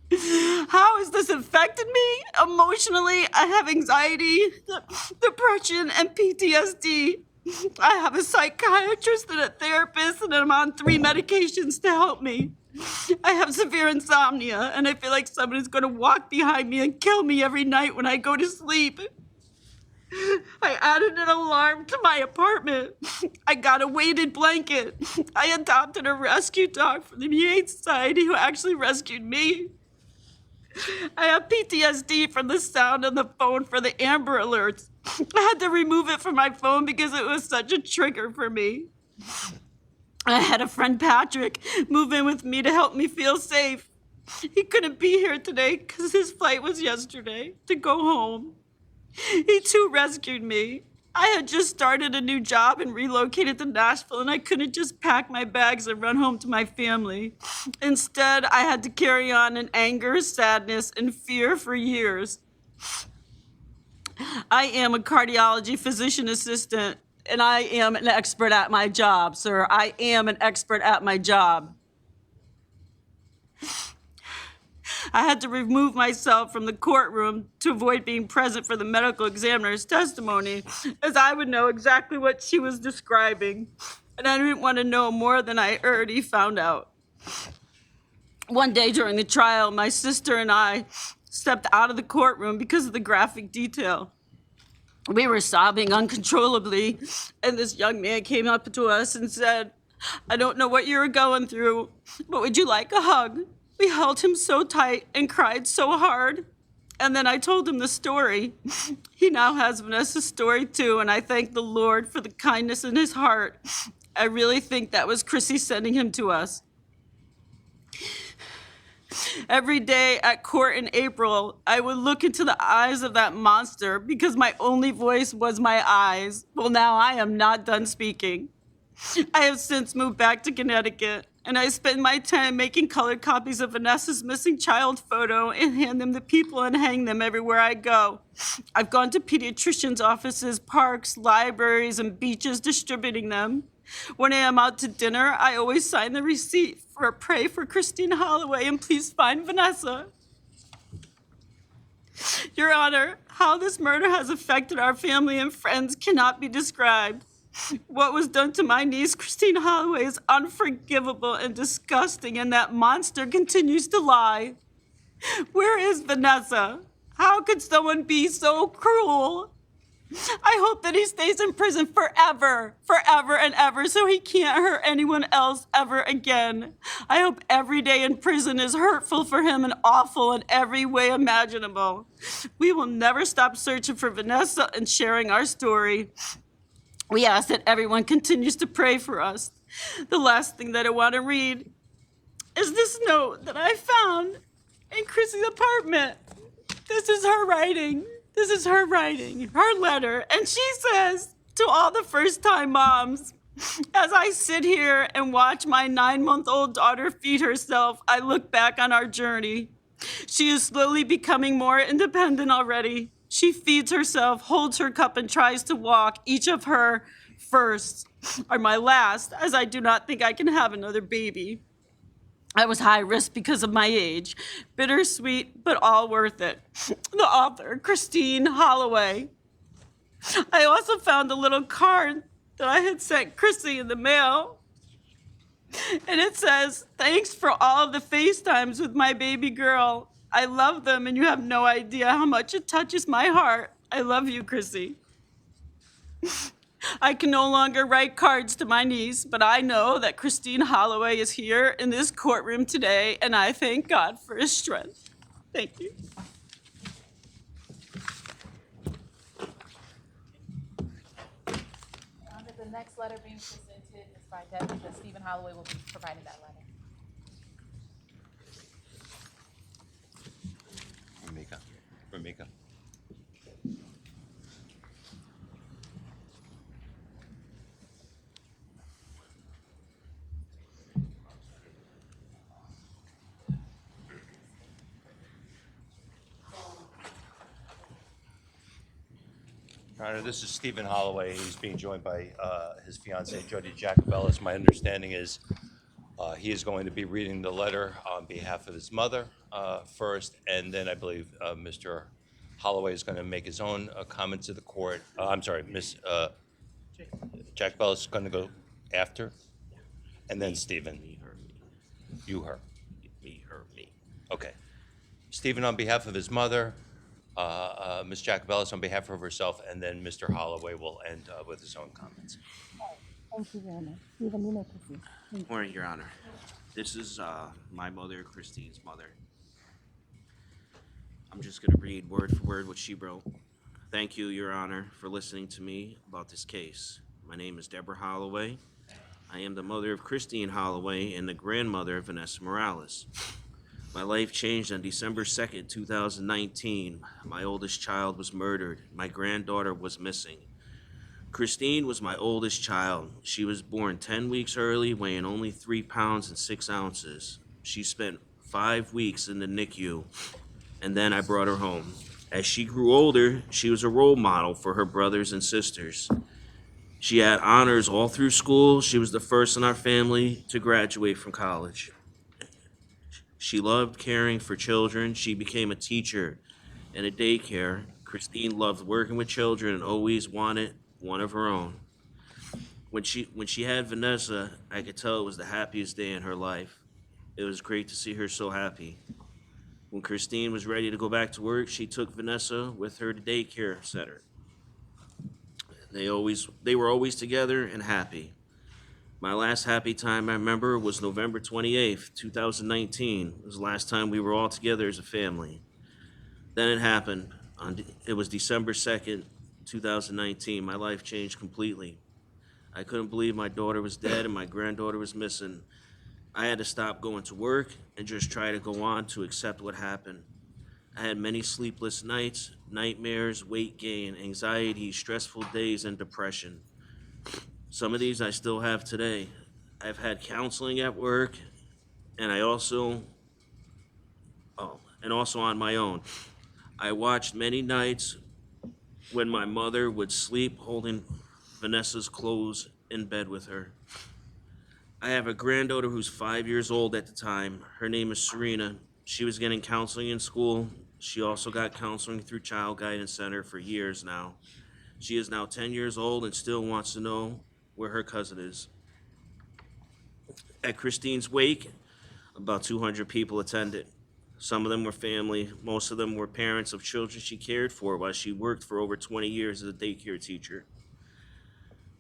How has this affected me? Emotionally, I have anxiety, depression, and PTSD. I have a psychiatrist and a therapist, and I'm on 3 medications to help me. I have severe insomnia, and I feel like someone is going to walk behind me and kill me every night when I go to sleep. I added an alarm to my apartment. I got a weighted blanket. I adopted a rescue dog from the Humane Society who actually rescued me. I have PTSD from the sound on the phone for the Amber Alerts. I had to remove it from my phone because it was such a trigger for me. I had a friend, Patrick, move in with me to help me feel safe. He couldn't be here today because his flight was yesterday to go home. He too rescued me. I had just started a new job and relocated to Nashville, and I couldn't just pack my bags and run home to my family. Instead, I had to carry on in anger, sadness, and fear for years. I am a cardiology physician assistant, and I am an expert at my job, sir. I am an expert at my job. I had to remove myself from the courtroom to avoid being present for the medical examiner's testimony, as I would know exactly what she was describing, and I didn't want to know more than I already found out. One day during the trial, my sister and I stepped out of the courtroom because of the graphic detail. We were sobbing uncontrollably, and this young man came up to us and said, "I don't know what you're going through, but would you like a hug?" We held him so tight and cried so hard. And then I told him the story. He now has Vanessa's story too, and I thank the Lord for the kindness in his heart. I really think that was Chrissy sending him to us. Every day at court in April, I would look into the eyes of that monster because my only voice was my eyes. Well, now I am not done speaking. I have since moved back to Connecticut, and I spend my time making colored copies of Vanessa's missing child photo and hand them to people and hang them everywhere I go. I've gone to pediatricians' offices, parks, libraries, and beaches distributing them. When I am out to dinner, I always sign the receipt for "Pray for Christine Holloway and please find Vanessa." Your Honor, how this murder has affected our family and friends cannot be described. What was done to my niece, Christine Holloway, is unforgivable and disgusting, and that monster continues to lie. Where is Vanessa? How could someone be so cruel? I hope that he stays in prison forever and ever, so he can't hurt anyone else ever again. I hope every day in prison is hurtful for him and awful in every way imaginable. We will never stop searching for Vanessa and sharing our story. We ask that everyone continues to pray for us. The last thing that I want to read is this note that I found in Chrissy's apartment. This is her writing. This is her writing, her letter. And she says, "To all the first-time moms, as I sit here and watch my 9-month-old daughter feed herself, I look back on our journey. She is slowly becoming more independent already. She feeds herself, holds her cup, and tries to walk. Each of her firsts are my last, as I do not think I can have another baby. I was high risk because of my age. Bittersweet, but all worth it." The author, Christine Holloway. I also found a little card that I had sent Chrissy in the mail. And it says, "Thanks for all of the FaceTimes with my baby girl. I love them, and you have no idea how much it touches my heart. I love you, Chrissy." I can no longer write cards to my niece, but I know that Christine Holloway is here in this courtroom today, and I thank God for his strength. Thank you. The next letter being presented is by Deputy Stephen Holloway will be providing that letter. Ramika. Your Honor, this is Stephen Holloway. He's being joined by his fiancee, Jody Jacobellis. My understanding is he is going to be reading the letter on behalf of his mother first, and then I believe Mr. Holloway is going to make his own comments to the court. I'm sorry, Ms. Jacobellis is going to go after, and then Stephen. Me, her, me. You, her. Me, her, me. Okay. Stephen on behalf of his mother, Ms. Jacobellis on behalf of herself, and then Mr. Holloway will end with his own comments. Thank you very much. Stephen, you may proceed. Good morning, Your Honor. This is my mother, Christine's mother. I'm just going to read word for word what she wrote. "Thank you, Your Honor, for listening to me about this case. My name is Deborah Holloway. I am the mother of Christine Holloway and the grandmother of Vanessa Morales. My life changed on December 2nd, 2019. My oldest child was murdered. My granddaughter was missing. Christine was my oldest child. She was born 10 weeks early, weighing only 3 pounds and 6 ounces. She spent 5 weeks in the NICU, and then I brought her home. As she grew older, she was a role model for her brothers and sisters. She had honors all through school. She was the first in our family to graduate from college. She loved caring for children. She became a teacher in a daycare. Christine loved working with children and always wanted one of her own. When she had Vanessa, I could tell it was the happiest day in her life. It was great to see her so happy. When Christine was ready to go back to work, she took Vanessa with her to daycare center. They were always together and happy. My last happy time I remember was November 28th, 2019. It was the last time we were all together as a family. Then it happened. It was December 2nd, 2019. My life changed completely. I couldn't believe my daughter was dead and my granddaughter was missing. I had to stop going to work and just try to go on to accept what happened. I had many sleepless nights, nightmares, weight gain, anxiety, stressful days, and depression. Some of these I still have today. I've had counseling at work, and also on my own. I watched many nights when my mother would sleep holding Vanessa's clothes in bed with her. I have a granddaughter who's 5 years old at the time. Her name is Serena. She was getting counseling in school. She also got counseling through Child Guidance Center for years now. She is now 10 years old and still wants to know where her cousin is. At Christine's wake, about 200 people attended. Some of them were family. Most of them were parents of children she cared for while she worked for over 20 years as a daycare teacher.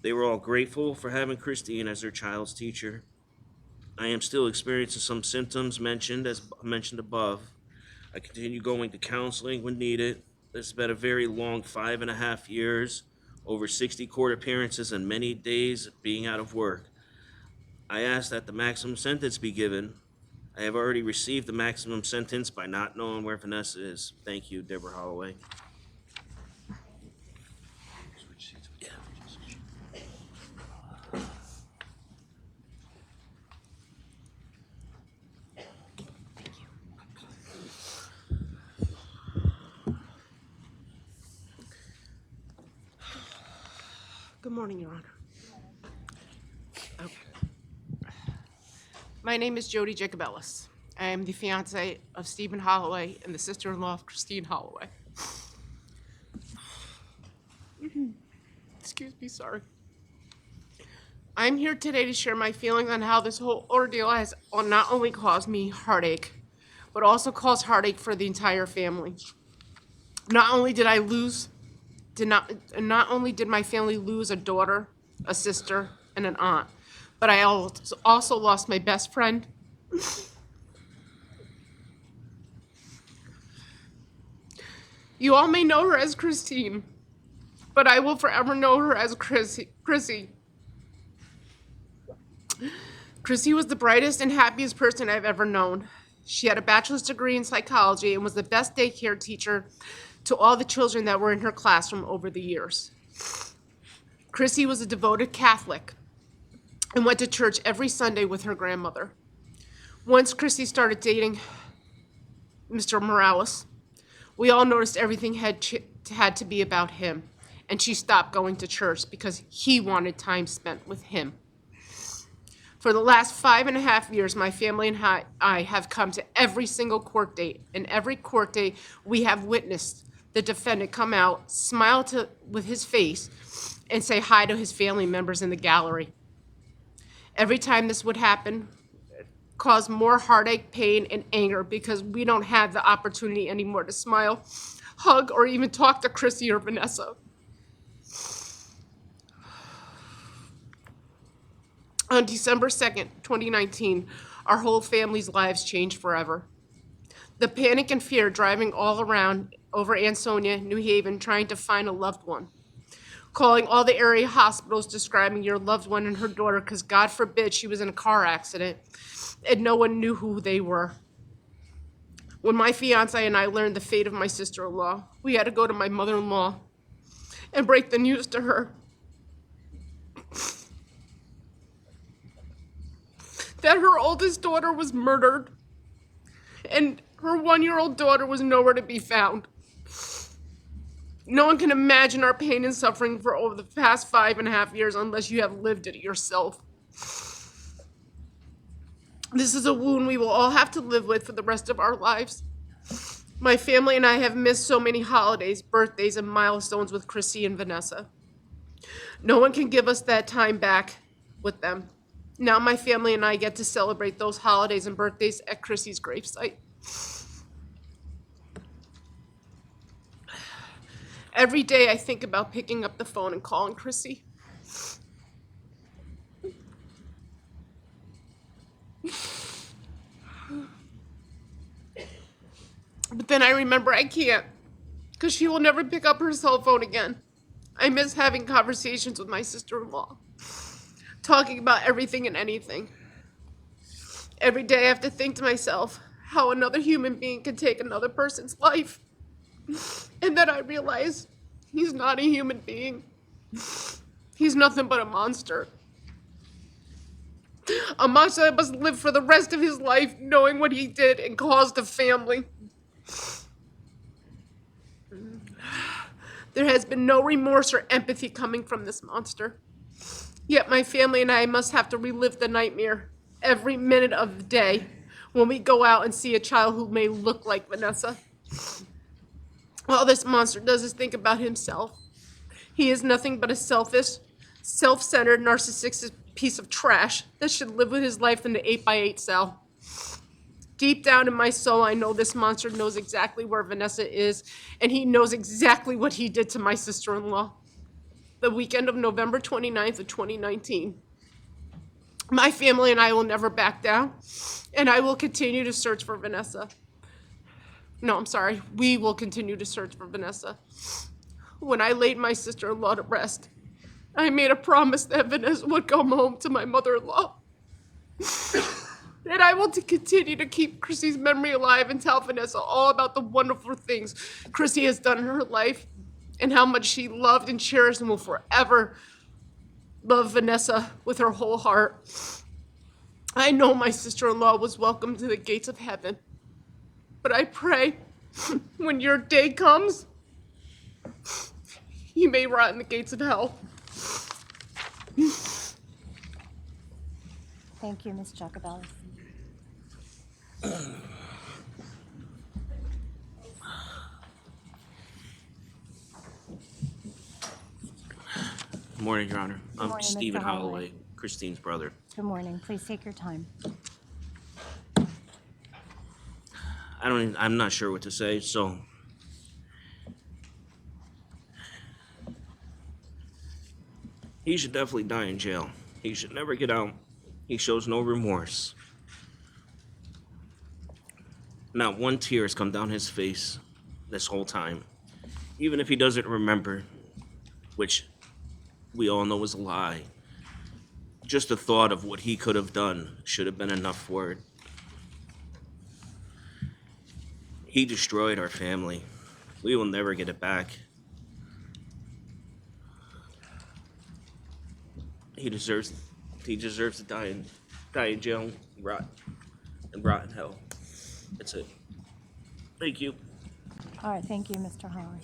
They were all grateful for having Christine as their child's teacher. I am still experiencing some symptoms mentioned above. I continue going to counseling when needed. It's been a very long 5.5 years, over 60 court appearances, and many days being out of work. I ask that the maximum sentence be given. I have already received the maximum sentence by not knowing where Vanessa is. Thank you, Deborah Holloway. Good morning, Your Honor. Okay. My name is Jody Jacobellis. I am the fiance of Stephen Holloway and the sister-in-law of Christine Holloway. Excuse me, sorry. I'm here today to share my feelings on how this whole ordeal has not only caused me heartache, but also caused heartache for the entire family. Not only did my family lose a daughter, a sister, and an aunt, but I also lost my best friend. You all may know her as Christine, but I will forever know her as Chrissy. Chrissy was the brightest and happiest person I've ever known. She had a bachelor's degree in psychology and was the best daycare teacher to all the children that were in her classroom over the years. Chrissy was a devoted Catholic and went to church every Sunday with her grandmother. Once Chrissy started dating Mr. Morales, we all noticed everything had to be about him, and she stopped going to church because he wanted time spent with him. For the last 5.5 years, my family and I have come to every single court date, and every court date we have witnessed the defendant come out, smile with his face, and say hi to his family members in the gallery. Every time this would happen, it caused more heartache, pain, and anger because we don't have the opportunity anymore to smile, hug, or even talk to Chrissy or Vanessa. On December 2nd, 2019, our whole family's lives changed forever. The panic and fear driving all around over Ansonia, New Haven, trying to find a loved one. Calling all the area hospitals describing your loved one and her daughter because God forbid she was in a car accident and no one knew who they were. When my fiance and I learned the fate of my sister-in-law, we had to go to my mother-in-law and break the news to her. oldest daughter was murdered, and her 1-year-old daughter was nowhere to be found. No one can imagine our pain and suffering for over the past 5.5 years unless you have lived it yourself. This is a wound we will all have to live with for the rest of our lives. My family and I have missed so many holidays, birthdays, and milestones with Chrissy and Vanessa. No one can give us that time back with them. Now my family and I get to celebrate those holidays and birthdays at Chrissy's gravesite. Every day I think about picking up the phone and calling Chrissy. But then I remember I can't, because she will never pick up her cell phone again. I miss having conversations with my sister-in-law, talking about everything and anything. Every day I have to think to myself how another human being can take another person's life. And then I realize he's not a human being. He's nothing but a monster. A monster that must live for the rest of his life knowing what he did and caused a family. There has been no remorse or empathy coming from this monster. Yet my family and I must have to relive the nightmare every minute of the day when we go out and see a child who may look like Vanessa. All this monster does is think about himself. He is nothing but a selfish, self-centered, narcissistic piece of trash that should live with his life in the 8x8 cell. Deep down in my soul, I know this monster knows exactly where Vanessa is, and he knows exactly what he did to my sister-in-law the weekend of November 29th of 2019. My family and I will never back down, and I will continue to search for Vanessa. No, I'm sorry. We will continue to search for Vanessa. When I laid my sister-in-law to rest, I made a promise that Vanessa would come home to my mother-in-law. And I will continue to keep Chrissy's memory alive and tell Vanessa all about the wonderful things Chrissy has done in her life and how much she loved and cherished and will forever love Vanessa with her whole heart. I know my sister-in-law was welcome to the gates of heaven, but I pray when your day comes, you may rot in the gates of hell. Thank you, Ms. Jacobellis. Good morning, Your Honor. I'm morning, Mr. Stephen Holloway. Holloway, Christine's brother. Good morning. Please take your time. I'm not sure what to say, so. He should definitely die in jail. He should never get out. He shows no remorse. Not one tear has come down his face this whole time. Even if he doesn't remember, which we all know is a lie. Just the thought of what he could have done should have been enough for it. He destroyed our family. We will never get it back. He deserves to die in jail, rot in hell. That's it. Thank you. All right, thank you, Mr. Holloway.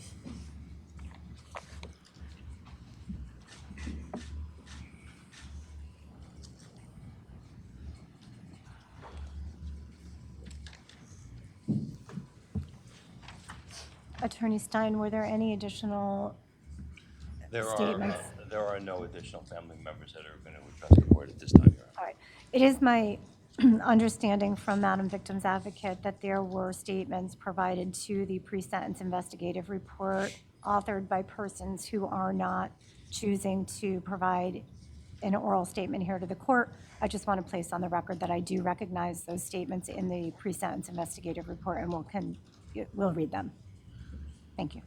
Attorney Stein, were there any additional statements? There are no additional family members that are going to address the board at this time, Your Honor. All right. It is my understanding from Madam Victim's Advocate that there were statements provided to the pre-sentence investigative report authored by persons who are not choosing to provide an oral statement here to the court. I just want to place on the record that I do recognize those statements in the pre-sentence investigative report, and we'll read them. Thank you.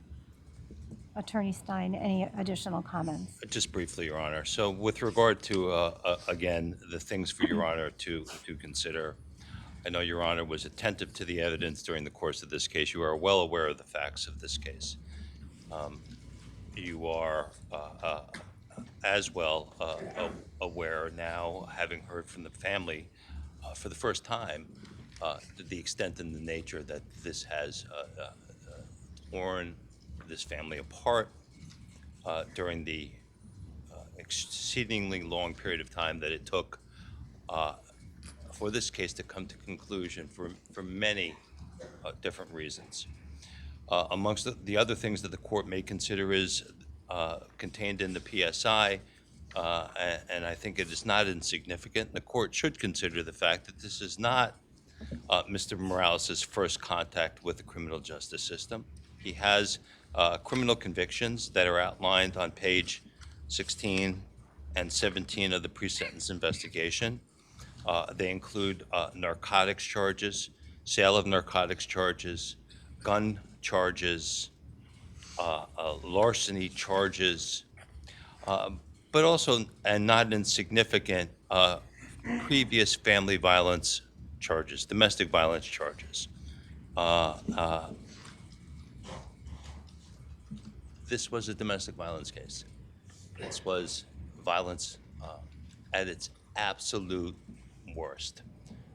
Attorney Stein, any additional comments? Just briefly, Your Honor. So with regard to, again, the things for Your Honor to consider, I know Your Honor was attentive to the evidence during the course of this case. You are well aware of the facts of this case. You are as well aware now, having heard from the family, for the first time, the extent and the nature that this has torn this family apart during the exceedingly long period of time that it took for this case to come to conclusion for many different reasons. Amongst the other things that the court may consider is contained in the PSI, and I think it is not insignificant. The court should consider the fact that this is not Mr. Morales' first contact with the criminal justice system. He has criminal convictions that are outlined on page 16 and 17 of the pre-sentence investigation. They include narcotics charges, sale of narcotics charges, gun charges, larceny charges, but also, and not insignificant, previous family violence charges, domestic violence charges. This was a domestic violence case. This was violence at its absolute worst.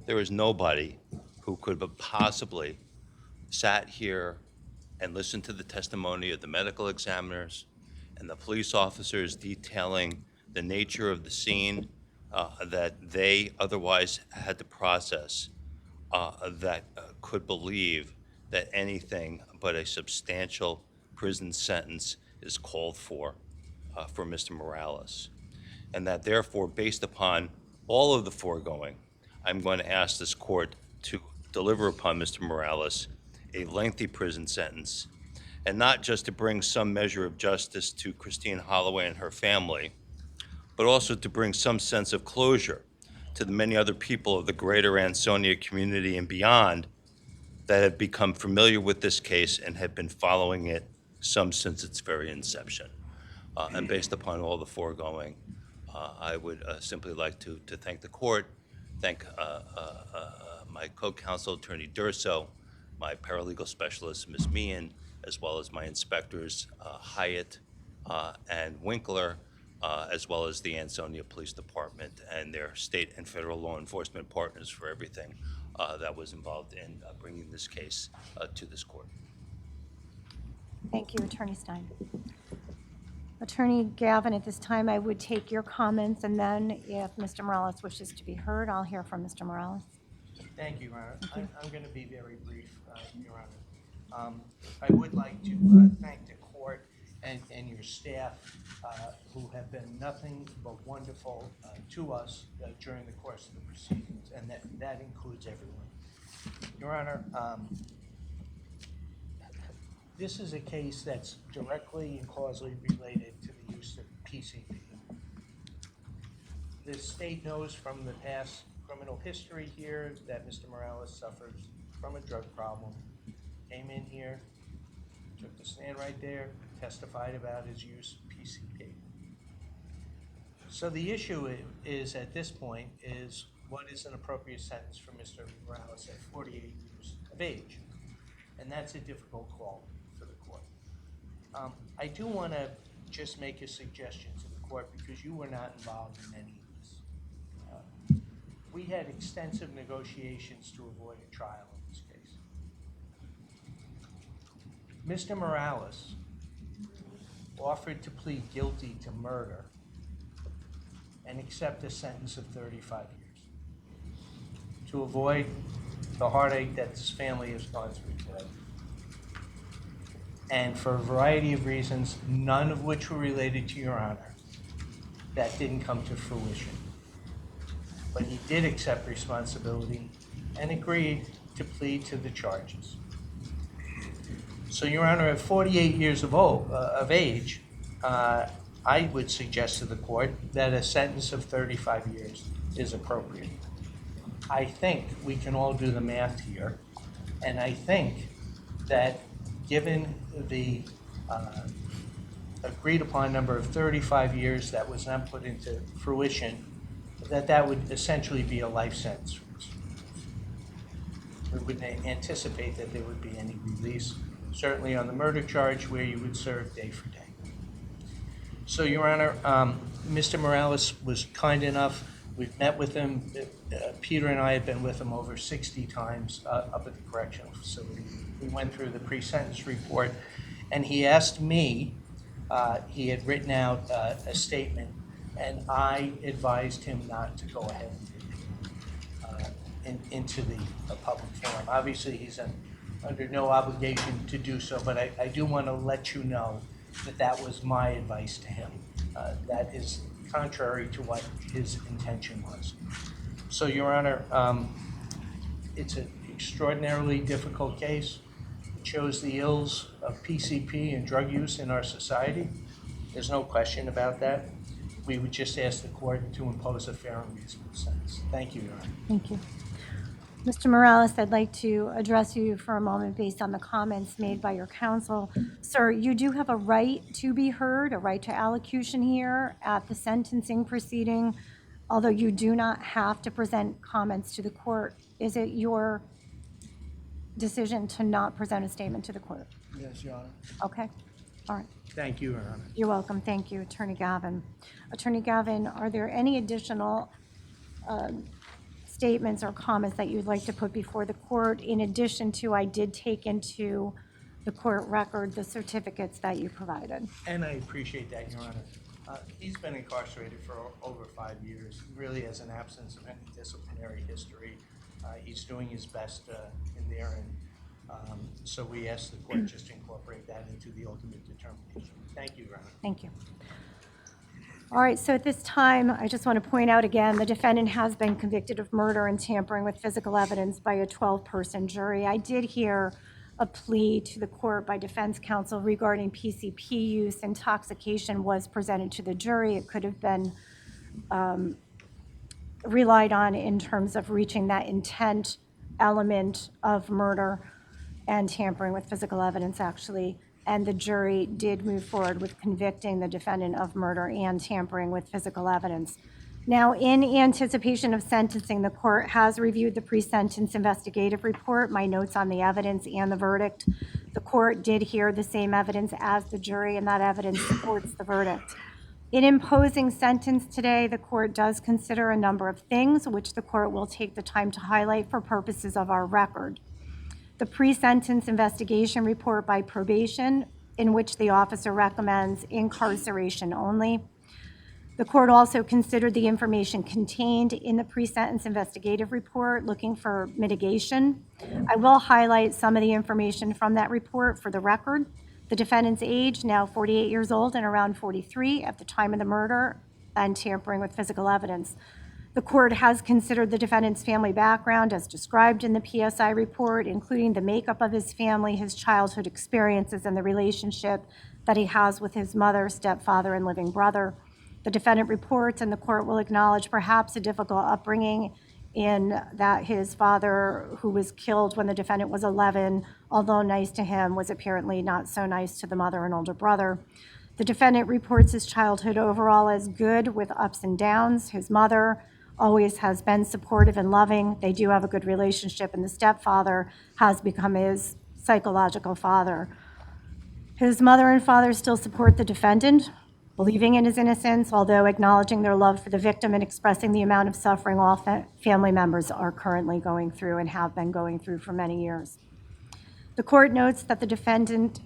There is nobody who could have possibly sat here and listened to the testimony of the medical examiners and the police officers detailing the nature of the scene that they otherwise had to process, that could believe that anything but a substantial prison sentence is called for Mr. Morales. And that therefore, based upon all of the foregoing, I'm going to ask this court to deliver upon Mr. Morales a lengthy prison sentence, and not just to bring some measure of justice to Christine Holloway and her family, but also to bring some sense of closure to the many other people of the greater Ansonia community and beyond that have become familiar with this case and have been following it some since its very inception. And based upon all the foregoing, I would simply like to thank the court, thank my co-counsel, Attorney Durso, my paralegal specialist, Ms. Meehan, as well as my inspectors, Hyatt and Winkler, as well as the Ansonia Police Department and their state and federal law enforcement partners for everything that was involved in bringing this case to this court. Thank you, Attorney Stein. Attorney Gavin, at this time, I would take your comments, and then if Mr. Morales wishes to be heard, I'll hear from Mr. Morales. Thank you, Your Honor. Thank you. I'm going to be very brief, Your Honor. I would like to thank the court and your staff who have been nothing but wonderful to us during the course of the proceedings, and that includes everyone. Your Honor, this is a case that's directly and causally related to the use of PCP. The state knows from the past criminal history here that Mr. Morales suffers from a drug problem, came in here, took the stand right there, testified about his use of PCP. So the issue is, at this point, is what is an appropriate sentence for Mr. Morales at 48 years of age? And that's a difficult call for the court. I do want to just make a suggestion to the court, because you were not involved in any of this. We had extensive negotiations to avoid a trial in this case. Mr. Morales offered to plead guilty to murder and accept a sentence of 35 years to avoid the heartache that this family has gone through today. And for a variety of reasons, none of which were related to Your Honor, that didn't come to fruition. But he did accept responsibility and agreed to plead to the charges. So, Your Honor, at 48 years of age, I would suggest to the court that a sentence of 35 years is appropriate. I think we can all do the math here, and I think that given the agreed upon number of 35 years that was not put into fruition, that would essentially be a life sentence for us. We wouldn't anticipate that there would be any release, certainly on the murder charge where you would serve day for day. So, Your Honor, Mr. Morales was kind enough We've met with him. Peter and I have been with him over 60 times up at the correctional facility. We went through the pre-sentence report, and he asked me, he had written out a statement, and I advised him not to go ahead and into the public forum. Obviously, he's under no obligation to do so, but I do want to let you know that that was my advice to him. That is contrary to what his intention was. So, Your Honor, it's an extraordinarily difficult case. It shows the ills of PCP and drug use in our society. There's no question about that. We would just ask the court to impose a fair and reasonable sentence. Thank you, Your Honor. Thank you. Mr. Morales, I'd like to address you for a moment based on the comments made by your counsel. Sir, you do have a right to be heard, a right to allocution here at the sentencing proceeding, although you do not have to present comments to the court. Is it your decision to not present a statement to the court? Yes, Your Honor. Okay, all right. Thank you, Your Honor. You're welcome. Thank you, Attorney Gavin. Attorney Gavin, are there any additional statements or comments that you'd like to put before the court, in addition to I did take into the court record the certificates that you provided? And I appreciate that, Your Honor. He's been incarcerated for over 5 years. He really has an absence of any disciplinary history. He's doing his best in there, and so we ask the court just to incorporate that into the ultimate determination. Thank you, Your Honor. Thank you. All right, so at this time, I just want to point out again, the defendant has been convicted of murder and tampering with physical evidence by a 12-person jury. I did hear a plea to the court by defense counsel regarding PCP use. Intoxication was presented to the jury. It could have been relied on in terms of reaching that intent element of murder and tampering with physical evidence, actually. And the jury did move forward with convicting the defendant of murder and tampering with physical evidence. Now, in anticipation of sentencing, the court has reviewed the pre-sentence investigative report, my notes on the evidence, and the verdict. The court did hear the same evidence as the jury, and that evidence supports the verdict. In imposing sentence today, the court does consider a number of things, which the court will take the time to highlight for purposes of our record. The pre-sentence investigation report by probation, in which the officer recommends incarceration only. The court also considered the information contained in the pre-sentence investigative report, looking for mitigation. I will highlight some of the information from that report for the record. The defendant's age, now 48 years old and around 43 at the time of the murder, and tampering with physical evidence. The court has considered the defendant's family background as described in the PSI report, including the makeup of his family, his childhood experiences, and the relationship that he has with his mother, stepfather, and living brother. The defendant reports, and the court will acknowledge perhaps a difficult upbringing in that his father, who was killed when the defendant was 11, although nice to him, was apparently not so nice to the mother and older brother. The defendant reports his childhood overall as good with ups and downs. His mother always has been supportive and loving. They do have a good relationship, and the stepfather has become his psychological father. His mother and father still support the defendant, believing in his innocence, although acknowledging their love for the victim and expressing the amount of suffering all family members are currently going through and have been going through for many years. The court notes that the defendant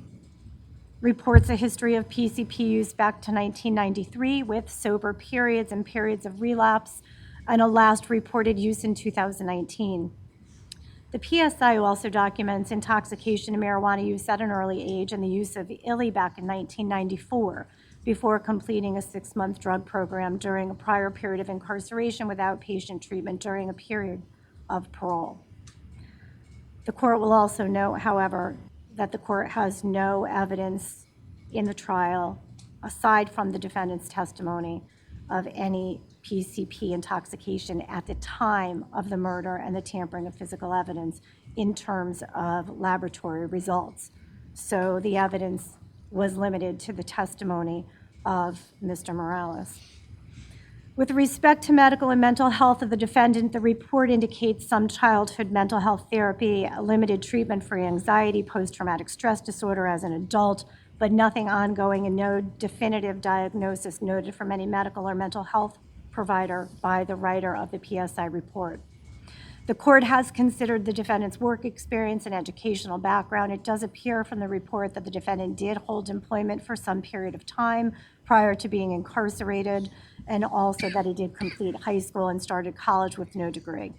reports a history of PCP use back to 1993 with sober periods and periods of relapse, and a last reported use in 2019. The PSI also documents intoxication and marijuana use at an early age and the use of ILI back in 1994 before completing a 6-month drug program during a prior period of incarceration with outpatient treatment during a period of parole. The court will also note, however, that the court has no evidence in the trial, aside from the defendant's testimony, of any PCP intoxication at the time of the murder and the tampering of physical evidence in terms of laboratory results. So the evidence was limited to the testimony of Mr. Morales. With respect to medical and mental health of the defendant, the report indicates some childhood mental health therapy, limited treatment for anxiety, post-traumatic stress disorder as an adult, but nothing ongoing and no definitive diagnosis noted from any medical or mental health provider by the writer of the PSI report. The court has considered the defendant's work experience and educational background. It does appear from the report that the defendant did hold employment for some period of time prior to being incarcerated, and also that he did complete high school and started college with no degree.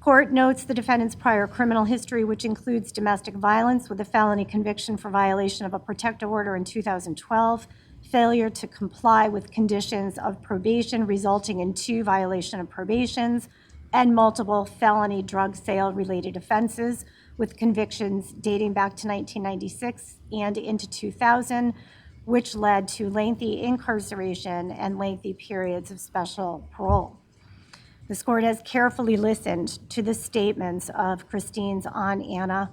Court notes the defendant's prior criminal history, which includes domestic violence with a felony conviction for violation of a protective order in 2012, failure to comply with conditions of probation resulting in 2 violation of probations, and multiple felony drug sale-related offenses with convictions dating back to 1996 and into 2000, which led to lengthy incarceration and lengthy periods of special parole. This court has carefully listened to the statements of Christine's Aunt Anna,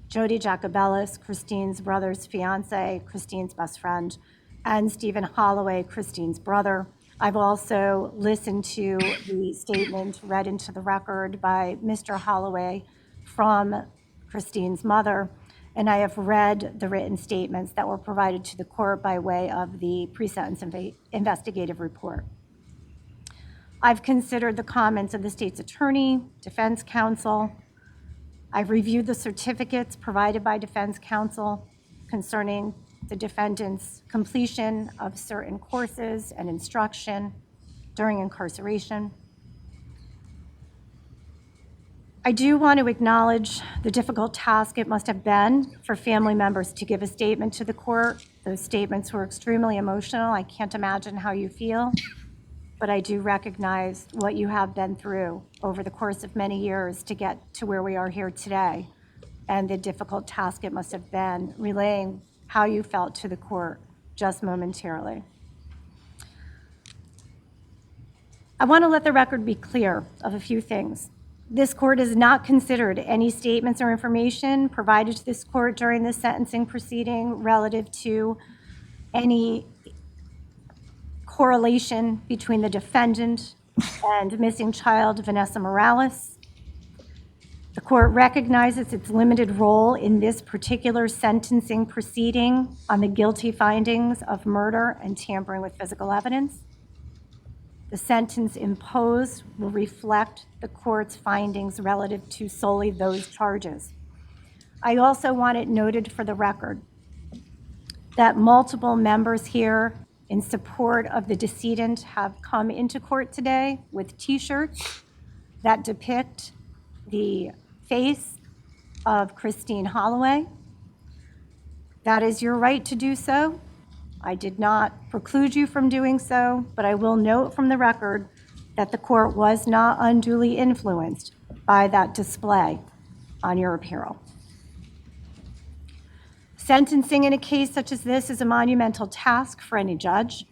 Jody Jacobellis, Christine's brother's fiance, Christine's best friend, and Stephen Holloway, Christine's brother. I've also listened to the statement read into the record by Mr. Holloway from Christine's mother, and I have read the written statements that were provided to the court by way of the pre-sentence investigative report. I've considered the comments of the state's attorney, defense counsel. I've reviewed the certificates provided by defense counsel concerning the defendant's completion of certain courses and instruction during incarceration. I do want to acknowledge the difficult task it must have been for family members to give a statement to the court. Those statements were extremely emotional. I can't imagine how you feel, but I do recognize what you have been through over the course of many years to get to where we are here today, and the difficult task it must have been relaying how you felt to the court just momentarily. I want to let the record be clear of a few things. This court has not considered any statements or information provided to this court during this sentencing proceeding relative to any correlation between the defendant and missing child Vanessa Morales. The court recognizes its limited role in this particular sentencing proceeding on the guilty findings of murder and tampering with physical evidence. The sentence imposed will reflect the court's findings relative to solely those charges. I also want it noted for the record that multiple members here in support of the decedent have come into court today with T-shirts that depict the face of Christine Holloway. That is your right to do so. I did not preclude you from doing so, but I will note from the record that the court was not unduly influenced by that display on your apparel. Sentencing in a case such as this is a monumental task for any judge.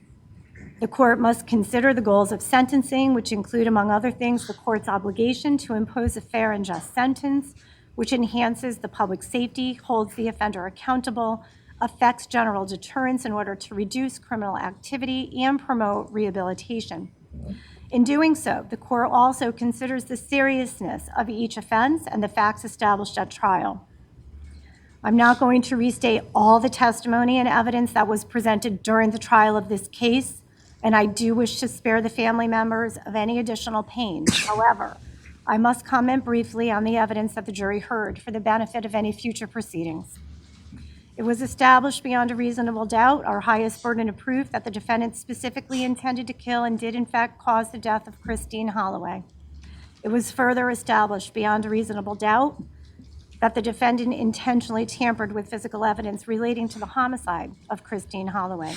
The court must consider the goals of sentencing, which include, among other things, the court's obligation to impose a fair and just sentence, which enhances the public safety, holds the offender accountable, affects general deterrence in order to reduce criminal activity and promote rehabilitation. In doing so, the court also considers the seriousness of each offense and the facts established at trial. I'm not going to restate all the testimony and evidence that was presented during the trial of this case, and I do wish to spare the family members of any additional pain. However, I must comment briefly on the evidence that the jury heard for the benefit of any future proceedings. It was established beyond a reasonable doubt, our highest burden of proof, that the defendant specifically intended to kill and did in fact cause the death of Christine Holloway. It was further established beyond a reasonable doubt that the defendant intentionally tampered with physical evidence relating to the homicide of Christine Holloway.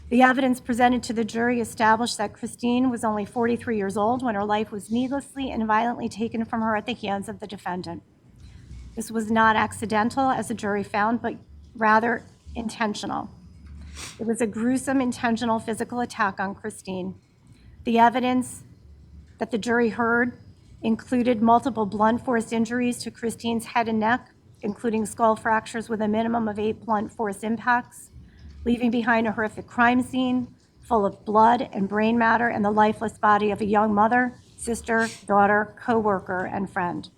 The evidence presented to the jury established that Christine was only 43 years old when her life was needlessly and violently taken from her at the hands of the defendant. This was not accidental, as the jury found, but rather intentional. It was a gruesome, intentional physical attack on Christine. The evidence that the jury heard included multiple blunt force injuries to Christine's head and neck, including skull fractures with a minimum of 8 blunt force impacts, leaving behind a horrific crime scene full of blood and brain matter and the lifeless body of a young mother, sister, daughter, co-worker, and friend.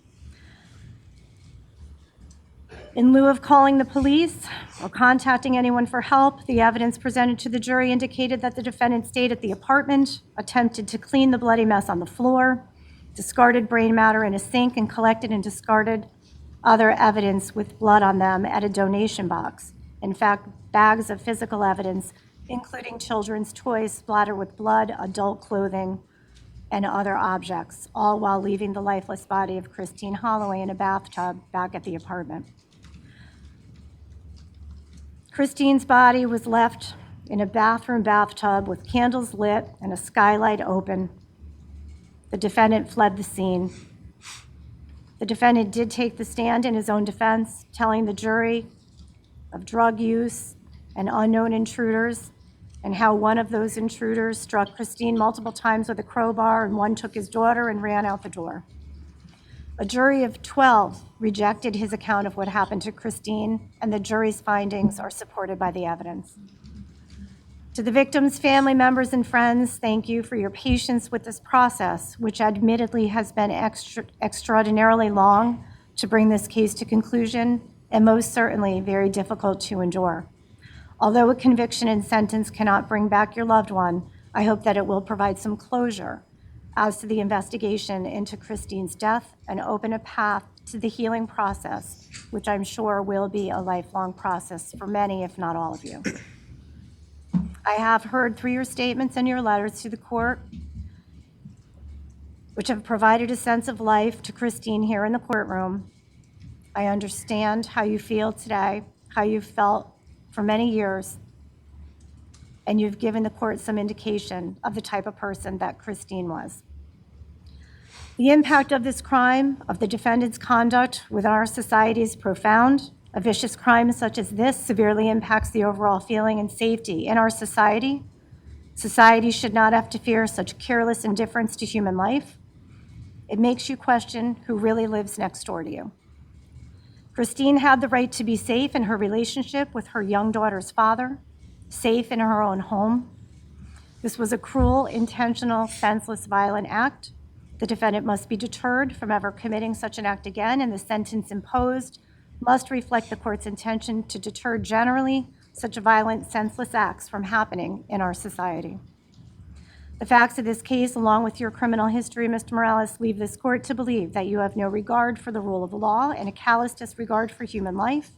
In lieu of calling the police, or contacting anyone for help. The evidence presented to the jury indicated that the defendant stayed at the apartment, attempted to clean the bloody mess on the floor, discarded brain matter in a sink, and collected and discarded other evidence with blood on them at a donation box. In fact, bags of physical evidence, including children's toys splattered with blood, adult clothing, and other objects, all while leaving the lifeless body of Christine Holloway in a bathtub back at the apartment. Christine's body was left in a bathroom bathtub with candles lit and a skylight open. The defendant fled the scene. The defendant did take the stand in his own defense, telling the jury of drug use and unknown intruders, and how one of those intruders struck Christine multiple times with a crowbar and one took his daughter and ran out the door. A jury of 12 rejected his account of what happened to Christine, and the jury's findings are supported by the evidence. To the victim's family members and friends, thank you for your patience with this process, which admittedly has been extraordinarily long to bring this case to conclusion, and most certainly very difficult to endure. Although a conviction and sentence cannot bring back your loved one, I hope that it will provide some closure as to the investigation into Christine's death and open a path to the healing process, which I'm sure will be a lifelong process for many, if not all of you. I have heard through your statements and your letters to the court, which have provided a sense of life to Christine here in the courtroom. I understand how you feel today, how you've felt for many years, and you've given the court some indication of the type of person that Christine was. The impact of this crime, of the defendant's conduct within our society is profound. A vicious crime such as this severely impacts the overall feeling and safety in our society. Society should not have to fear such careless indifference to human life. It makes you question who really lives next door to you. Christine had the right to be safe in her relationship with her young daughter's father, safe in her own home. This was a cruel, intentional, senseless, violent act. The defendant must be deterred from ever committing such an act again, and the sentence imposed must reflect the court's intention to deter generally such violent, senseless acts from happening in our society. The facts of this case, along with your criminal history, Mr. Morales, leave this court to believe that you have no regard for the rule of law and a callous disregard for human life.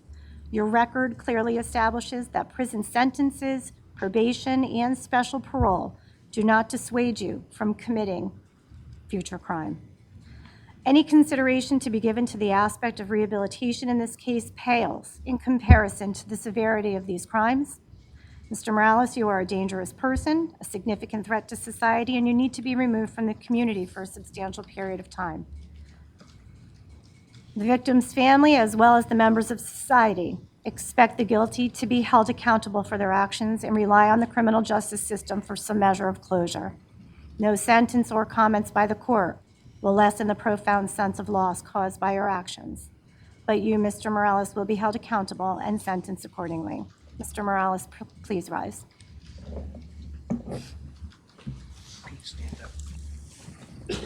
Your record clearly establishes that prison sentences, probation, and special parole do not dissuade you from committing future crime. Any consideration to be given to the aspect of rehabilitation in this case pales in comparison to the severity of these crimes. Mr. Morales, you are a dangerous person, a significant threat to society, and you need to be removed from the community for a substantial period of time. The victim's family, as well as the members of society, expect the guilty to be held accountable for their actions and rely on the criminal justice system for some measure of closure. No sentence or comments by the court will lessen the profound sense of loss caused by your actions. But you, Mr. Morales, will be held accountable and sentenced accordingly. Mr. Morales, please rise. Stand up.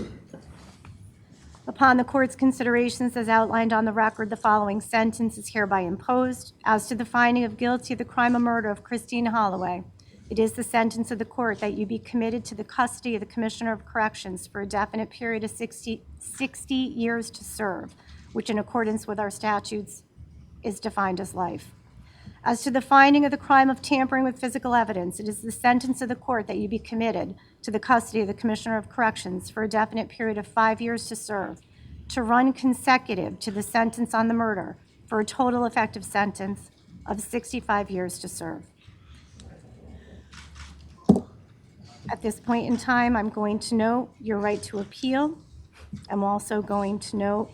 Upon the court's considerations as outlined on the record, the following sentence is hereby imposed. As to the finding of guilty of the crime of murder of Christine Holloway, it is the sentence of the court that you be committed to the custody of the Commissioner of Corrections for a definite period of 60 years to serve, which in accordance with our statutes is defined as life. As to the finding of the crime of tampering with physical evidence, it is the sentence of the court that you be committed to the custody of the Commissioner of Corrections for a definite period of 5 years to serve, to run consecutive to the sentence on the murder for a total effective sentence of 65 years to serve. At this point in time, I'm going to note your right to appeal. I'm also going to note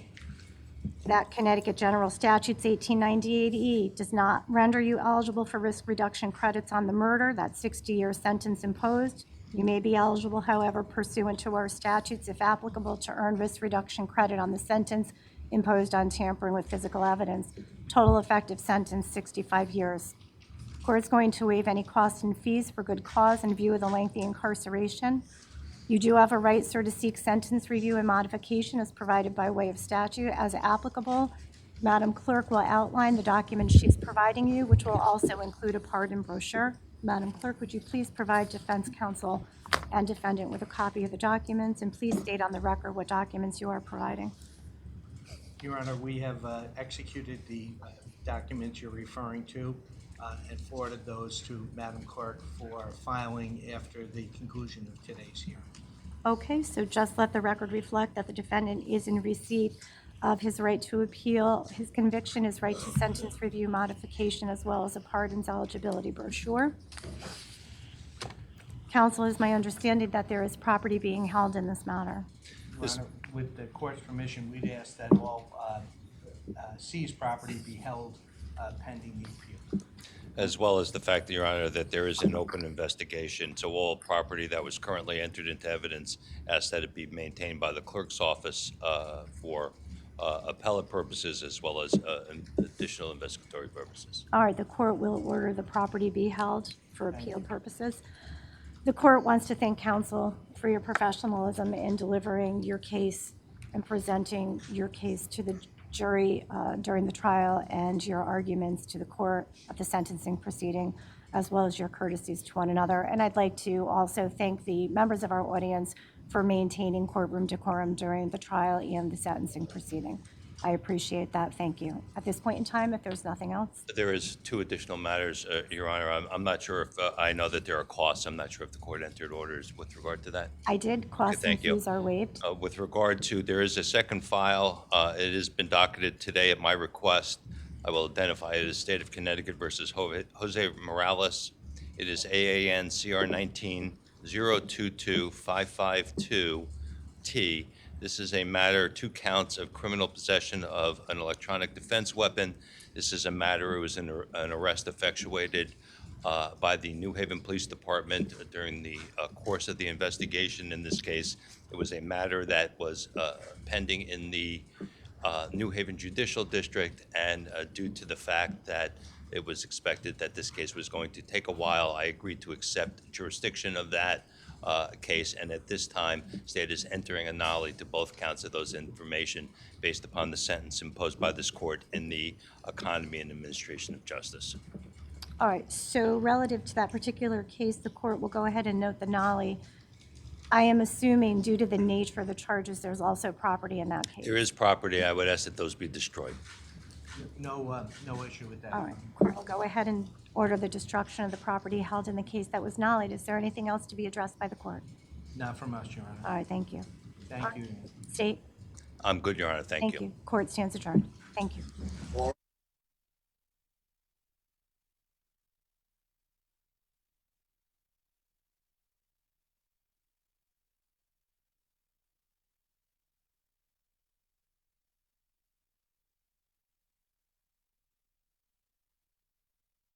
that Connecticut General Statutes 1898E does not render you eligible for risk reduction credits on the murder, that 60-year sentence imposed. You may be eligible, however, pursuant to our statutes, if applicable, to earn risk reduction credit on the sentence imposed on tampering with physical evidence. Total effective sentence, 65 years. Court's going to waive any costs and fees for good cause in view of the lengthy incarceration. You do have a right, sir, to seek sentence review and modification as provided by way of statute as applicable. Madam Clerk will outline the documents she's providing you, which will also include a pardon brochure. Madam Clerk, would you please provide defense counsel and defendant with a copy of the documents, and please state on the record what documents you are providing. Your Honor, we have executed the documents you're referring to and forwarded those to Madam Clerk for filing after the conclusion of today's hearing. Okay, so just let the record reflect that the defendant is in receipt of his right to appeal, his conviction, his right to sentence review modification, as well as a pardons eligibility brochure. Counsel, is my understanding that there is property being held in this matter. Your Honor, with the court's permission, we'd ask that all seized property be held pending the appeal. As well as the fact, Your Honor, that there is an open investigation, so all property that was currently entered into evidence, ask that it be maintained by the clerk's office for appellate purposes as well as additional investigatory purposes. All right, the court will order the property be held for appeal purposes. The court wants to thank counsel for your professionalism in delivering your case and presenting your case to the jury during the trial, and your arguments to the court at the sentencing proceeding, as well as your courtesies to one another. And I'd like to also thank the members of our audience for maintaining courtroom decorum during the trial and the sentencing proceeding. I appreciate that. Thank you. At this point in time, if there's nothing else. There is two additional matters, Your Honor. I'm not sure if, I know that there are costs. I'm not sure if the court entered orders with regard to that. I did. Costs and thank you. fees are waived. With regard to, there is a second file. It has been docketed today at my request. I will identify it as State of Connecticut versus Jose Morales. It is AAN CR 19-022-552T. This is a matter, 2 counts of criminal possession of an electronic defense weapon. This is a matter, it was an arrest effectuated by the New Haven Police Department during the course of the investigation. In this case, it was a matter that was pending in the New Haven Judicial District, and due to the fact that it was expected that this case was going to take a while, I agreed to accept jurisdiction of that case, and at this time, state is entering a nollie to both counts of those information based upon the sentence imposed by this court in the economy and administration of justice. All right, so relative to that particular case, the court will go ahead and note the nollie. I am assuming due to the nature of the charges, there's also property in that case. There is property. I would ask that those be destroyed. No issue with that. All right, court will go ahead and order the destruction of the property held in the case that was nollied. Is there anything else to be addressed by the court? Not from us, Your Honor. All right, thank you. Thank you. State? I'm good, Your Honor. Thank you. Court stands adjourned. Thank you.